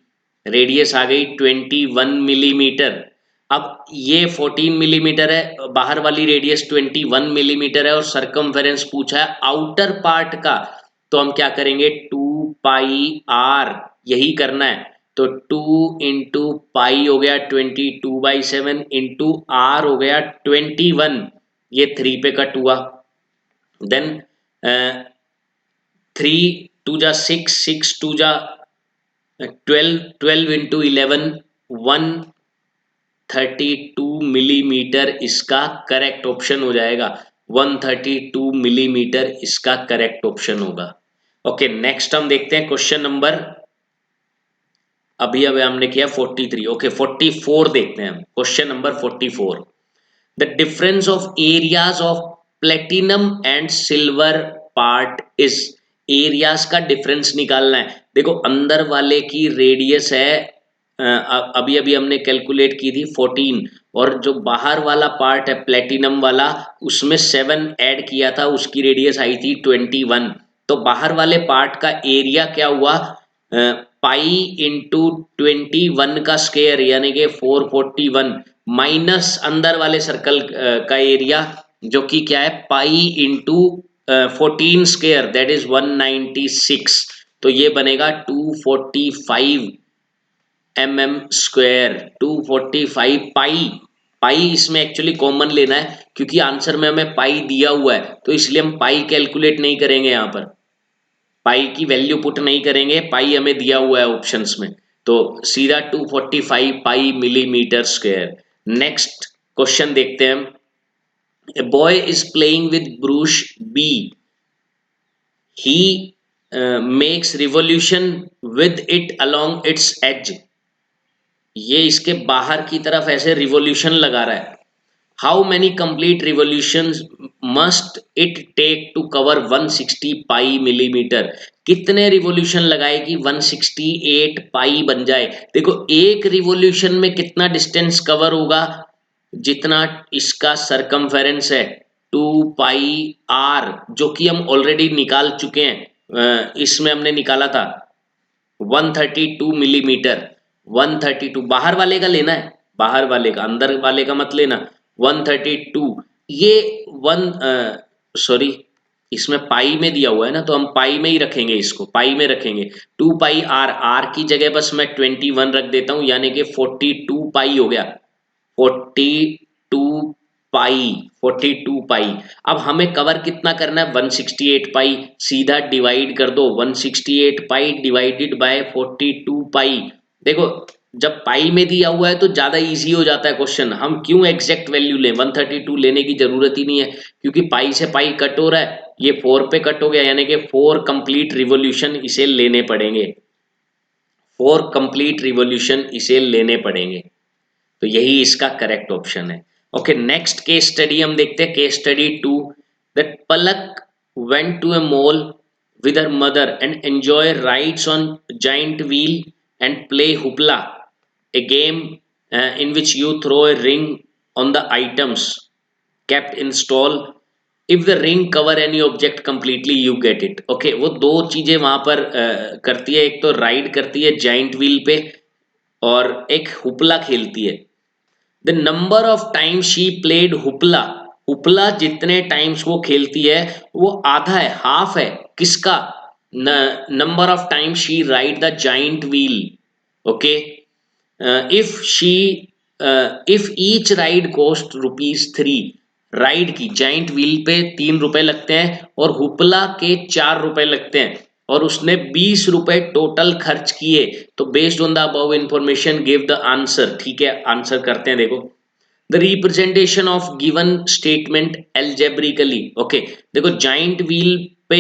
रेडियस आ गई 21 मिलीमीटर। अब ये 14 मिलीमीटर है, बाहर वाली रेडियस 21 मिलीमीटर है और सरकमफेरेंस पूछा है आउटर पार्ट का, तो हम क्या करेंगे, 2 पाई आर, यही करना है, तो 2 इंटू पाई हो गया 22/7 इंटू आर हो गया 21, ये 3 पे कट हुआ, देन 3 2 जा 6, 6 2 जा 12, 12 इंटू 11 132 मिलीमीटर इसका करेक्ट ऑप्शन हो जाएगा, 132 मिलीमीटर इसका करेक्ट ऑप्शन होगा। ओके, नेक्स्ट हम देखते हैं क्वेश्चन नंबर, अभी हमने किया 43, ओके 44 देखते हैं हम, question number 44। The difference of areas of platinum and silver part is, areas का डिफरेंस निकालना है। देखो अंदर वाले की रेडियस है, अभी अभी हमने कैलकुलेट की थी 14, और जो बाहर वाला पार्ट है प्लेटिनम वाला, उसमें 7 ऐड किया था, उसकी रेडियस आई थी 21, तो बाहर वाले पार्ट का एरिया क्या हुआ, पाई इंटू 21 का स्क्वायर यानी कि 441, माइनस अंदर वाले सर्कल का एरिया जो कि क्या है, pi into 14 square that is 196, तो ये बनेगा 245 स्क्वायर, 245 पाई, पाई इसमें एक्चुअली कॉमन लेना है क्योंकि आंसर में हमें पाई दिया हुआ है, तो इसलिए हम पाई कैलकुलेट नहीं करेंगे, यहाँ पर पाई की वैल्यू पुट नहीं करेंगे, पाई हमें दिया हुआ है ऑप्शंस में, तो सीधा 245 pi millimetre square. Next question देखते हैं हम, a boy is playing with brooch B, he makes revolution with it along its edge, ये इसके बाहर की तरफ ऐसे रिवॉल्यूशन लगा रहा है, how many complete revolutions must it take to cover 160 pi millimetre, कितने रिवॉल्यूशन लगाए कि 168 पाई बन जाए। देखो एक रिवॉल्यूशन में कितना डिस्टेंस कवर होगा, जितना इसका सरकमफेरेंस है 2 पाई आर, जो कि हम ऑलरेडी निकाल चुके हैं, इसमें हमने निकाला था 132 मिलीमीटर, 132 बाहर वाले का लेना है, बाहर वाले का, अंदर वाले का मत लेना, 132, ये वन सॉरी इसमें पाई में दिया हुआ है ना, तो हम पाई में ही रखेंगे, इसको पाई में रखेंगे, 2 पाई आर, आर की जगह बस मैं 21 रख देता हूं, यानी कि 42 पाई हो गया, 42 पाई, 42 पाई। अब हमें कवर कितना करना है, 168 पाई, सीधा डिवाइड कर दो, 168 पाई डिवाइडेड बाय 42 पाई, देखो जब पाई में दिया हुआ है तो ज्यादा इजी हो जाता है क्वेश्चन, हम क्यों एग्जैक्ट वैल्यू लें, 132 लेने की जरूरत ही नहीं है, क्योंकि पाई से पाई कट हो रहा है, ये 4 पे कट हो गया, यानी कि 4 कंप्लीट रिवॉल्यूशन इसे लेने पड़ेंगे, 4 कंप्लीट रिवॉल्यूशन इसे लेने पड़ेंगे। तो यही इसका करेक्ट ऑप्शन है। ओके, नेक्स्ट केस स्टडी हम देखते हैं, case study 2, that Palak went to a mall with her mother and enjoy rides on giant wheel and play hoopla, a game in which you throw a ring on the items kept in stall. If the ring cover any object completely you get it. Okay, वो दो चीजें वहां पर करती है, एक तो ride करती है जाइंट व्हील पे और एक हुपला खेलती है। The number of time she played hoopla, hoopla जितने टाइम्स वो खेलती है वो आधा है, हाफ है किसका, number of time she ride the giant wheel. Okay, if she if each ride cost ₹3, ride की जाइंट व्हील पे 3 रुपए लगते हैं और हुपला के 4 रुपए लगते हैं, और उसने 20 रुपए टोटल खर्च किए, तो based on the above information give the answer. ठीक है, आंसर करते हैं, देखो the representation of given statement algebraically. Okay, देखो जाइंट व्हील पे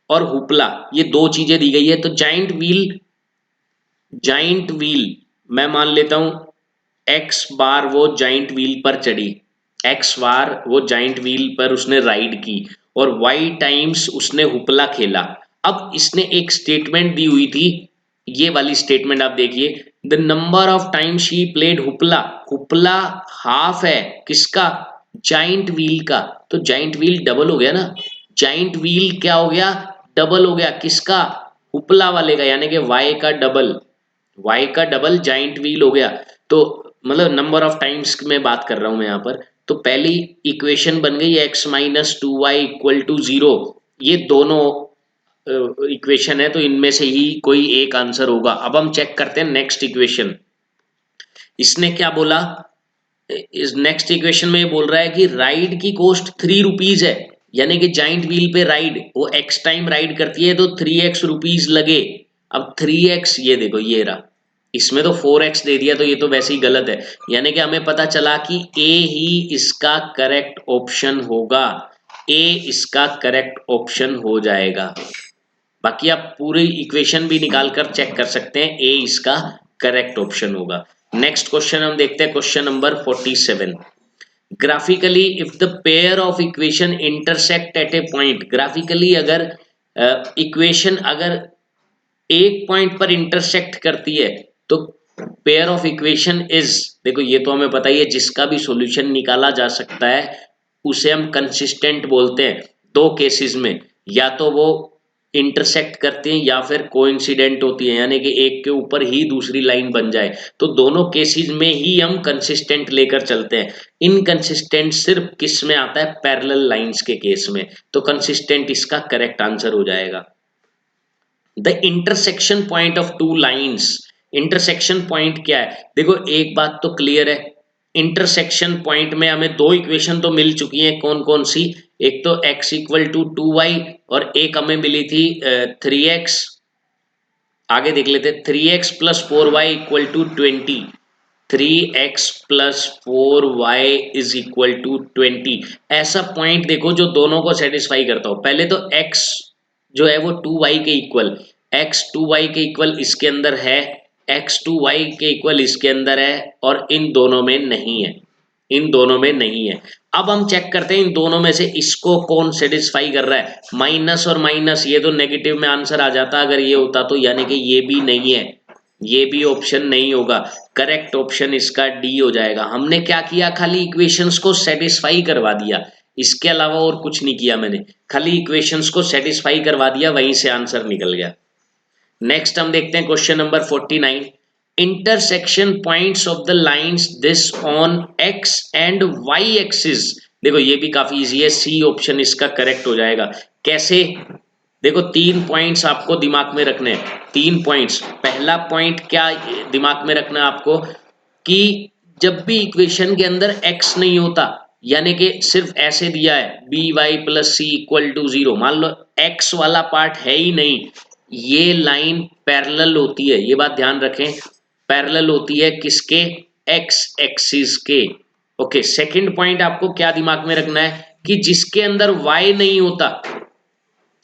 और हुपला ये दो चीजें दी गई है, तो जाइंट व्हील मैं मान लेता हूं एक्स बार वो जाइंट व्हील पर चढ़ी, एक्स बार वो जाइंट व्हील पर उसने राइड की, और वाई टाइम्स उसने हुपला खेला। अब इसने एक स्टेटमेंट दी हुई थी, ये वाली स्टेटमेंट आप देखिए, the number of time she played hoopla, hoopla half है किसका, जाइंट व्हील का, तो जाइंट व्हील डबल हो गया ना, जाइंट व्हील क्या हो गया, डबल हो गया किसका, हुपला वाले का, यानी कि वाई का डबल, वाई का डबल जाइंट व्हील हो गया। तो मतलब नंबर ऑफ टाइम्स में बात कर रहा हूं मैं यहाँ पर। तो पहली इक्वेशन बन गई x minus 2y equal to 0, ये दोनों इक्वेशन है, तो इनमें से ही कोई एक आंसर होगा। अब हम चेक करते हैं नेक्स्ट इक्वेशन, इसने क्या बोला, इस नेक्स्ट इक्वेशन में ये बोल रहा है कि राइड की कॉस्ट ₹3 है, यानी कि जाइंट व्हील पे राइड वो x टाइम राइड करती है तो 3x रुपीज लगे। अब 3x ये देखो ये रहा, इसमें तो 4x दे दिया, तो ये तो वैसे ही गलत है, यानी कि हमें पता चला कि ए ही इसका करेक्ट ऑप्शन होगा, ए इसका करेक्ट ऑप्शन हो जाएगा। बाकी आप पूरी इक्वेशन भी निकाल कर चेक कर सकते हैं, ए इसका करेक्ट ऑप्शन होगा। नेक्स्ट क्वेश्चन हम देखते हैं, question number 47, graphically if the pair of equation intersect at A point, graphically अगर इक्वेशन अगर एक पॉइंट पर इंटरसेक्ट करती है तो पेयर ऑफ इक्वेशन इज, देखो ये तो हमें पता ही है, जिसका भी सॉल्यूशन निकाला जा सकता है उसे हम कंसिस्टेंट बोलते हैं। दो केसेस में या तो वो इंटरसेक्ट करती हैं या फिर कोइंसिडेंट होती है, यानी कि एक के ऊपर ही दूसरी लाइन बन जाए, तो दोनों केसेस में ही हम कंसिस्टेंट लेकर चलते हैं। इनकंसिस्टेंट सिर्फ किस में आता है, पैरेलल लाइंस के केस में, तो कंसिस्टेंट इसका करेक्ट आंसर हो जाएगा। The intersection point of two lines, intersection point क्या है, देखो एक बात तो क्लियर है, इंटरसेक्शन पॉइंट में हमें दो इक्वेशन तो मिल चुकी हैं, कौन कौन सी, एक तो x इक्वल टू 2y और एक हमें मिली थी 3x, आगे देख लेते, 3x plus 4y equal to 20, 3x plus 4y is equal to 20, ऐसा पॉइंट देखो जो दोनों को सेटिस्फाई करता हो। पहले तो x जो है वो 2y के इक्वल, x 2y के इक्वल इसके अंदर है, x 2y के इक्वल इसके अंदर है, और इन दोनों में नहीं है, इन दोनों में नहीं है। अब हम चेक करते हैं इन दोनों में से इसको कौन सेटिस्फाई कर रहा है, माइनस और माइनस, ये तो नेगेटिव में आंसर आ जाता अगर ये होता, तो यानी कि ये भी नहीं है, ये भी ऑप्शन नहीं होगा, करेक्ट ऑप्शन इसका डी हो जाएगा। हमने क्या किया, खाली इक्वेशंस को सेटिस्फाई करवा दिया, इसके अलावा और कुछ नहीं किया मैंने, खाली इक्वेशंस को सेटिस्फाई करवा दिया, वहीं से आंसर निकल गया। नेक्स्ट हम देखते हैं question number 49, intersection points of the lines this on x and y axis, देखो ये भी काफी इजी है, सी ऑप्शन इसका करेक्ट हो जाएगा। कैसे, देखो 3 पॉइंट्स आपको दिमाग में रखने हैं, 3 पॉइंट्स, पहला पॉइंट क्या दिमाग में रखना है आपको कि जब भी इक्वेशन के अंदर x नहीं होता, यानी कि सिर्फ ऐसे दिया है B Y plus C equal to 0, मान लो x वाला पार्ट है ही नहीं, ये लाइन पैरेलल होती है, ये बात ध्यान रखें, पैरेलल होती है किसके, एक्स एक्सिस के। ओके, सेकंड पॉइंट आपको क्या दिमाग में रखना है कि जिसके अंदर y नहीं होता,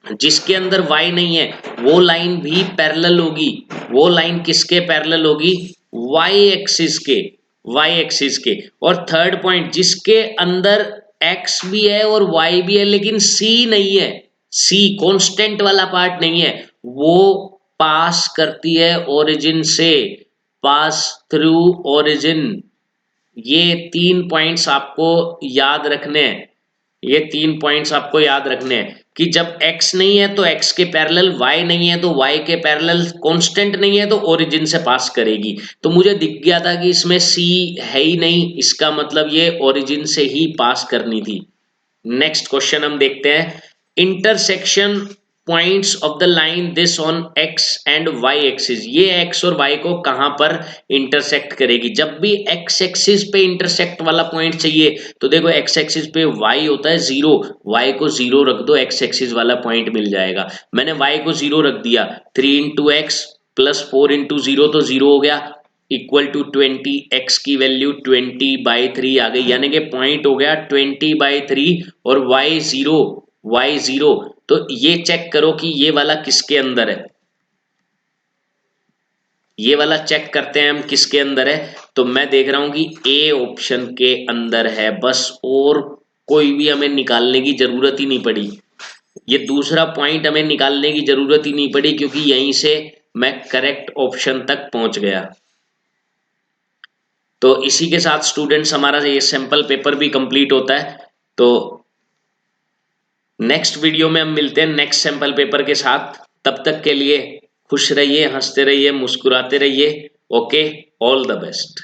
जिसके अंदर y नहीं है, वो लाइन भी पैरेलल होगी। वो लाइन किसके पैरेलल होगी, y एक्सिस के, y एक्सिस के। और थर्ड पॉइंट, जिसके अंदर x भी है और y भी है लेकिन c नहीं है, c कांस्टेंट वाला पार्ट नहीं है, वो पास करती है ओरिजिन से, पास थ्रू ओरिजिन। ये तीन पॉइंट्स आपको याद रखने हैं, ये तीन पॉइंट्स आपको याद रखने हैं कि जब x नहीं है तो x के पैरेलल, y नहीं है तो y के पैरेलल, कांस्टेंट नहीं है तो ओरिजिन से पास करेगी। तो मुझे दिख गया था कि इसमें c है ही नहीं, इसका मतलब ये ओरिजिन से ही पास करनी थी। नेक्स्ट क्वेश्चन हम देखते हैं, intersection points of the line this on x and y axis. ये x और y को कहां पर इंटरसेक्ट करेगी। जब भी x एक्सिस पे इंटरसेक्ट वाला पॉइंट चाहिए तो देखो x एक्सिस पे y होता है 0, y को 0 रख दो, x एक्सिस वाला पॉइंट मिल जाएगा। मैंने y को 0 रख दिया, 3 इंटू एक्स प्लस 4 इंटू 0 तो 0 हो गया, इक्वल टू 20, x की वैल्यू 20/3 आ गई, यानी कि पॉइंट हो गया 20/3 और y 0। तो ये चेक करो कि ये वाला किसके अंदर है, ये वाला चेक करते हैं हम किसके अंदर है। तो मैं देख रहा हूं कि ए ऑप्शन के अंदर है बस, और कोई भी हमें निकालने की जरूरत ही नहीं पड़ी, ये दूसरा पॉइंट हमें निकालने की जरूरत ही नहीं पड़ी क्योंकि यहीं से मैं करेक्ट ऑप्शन तक पहुंच गया। तो इसी के साथ स्टूडेंट्स हमारा ये सैंपल पेपर भी कंप्लीट होता है। तो नेक्स्ट वीडियो में हम मिलते हैं नेक्स्ट सैंपल पेपर के साथ। तब तक के लिए खुश रहिए, हंसते रहिए, मुस्कुराते रहिए। Okay, all the best.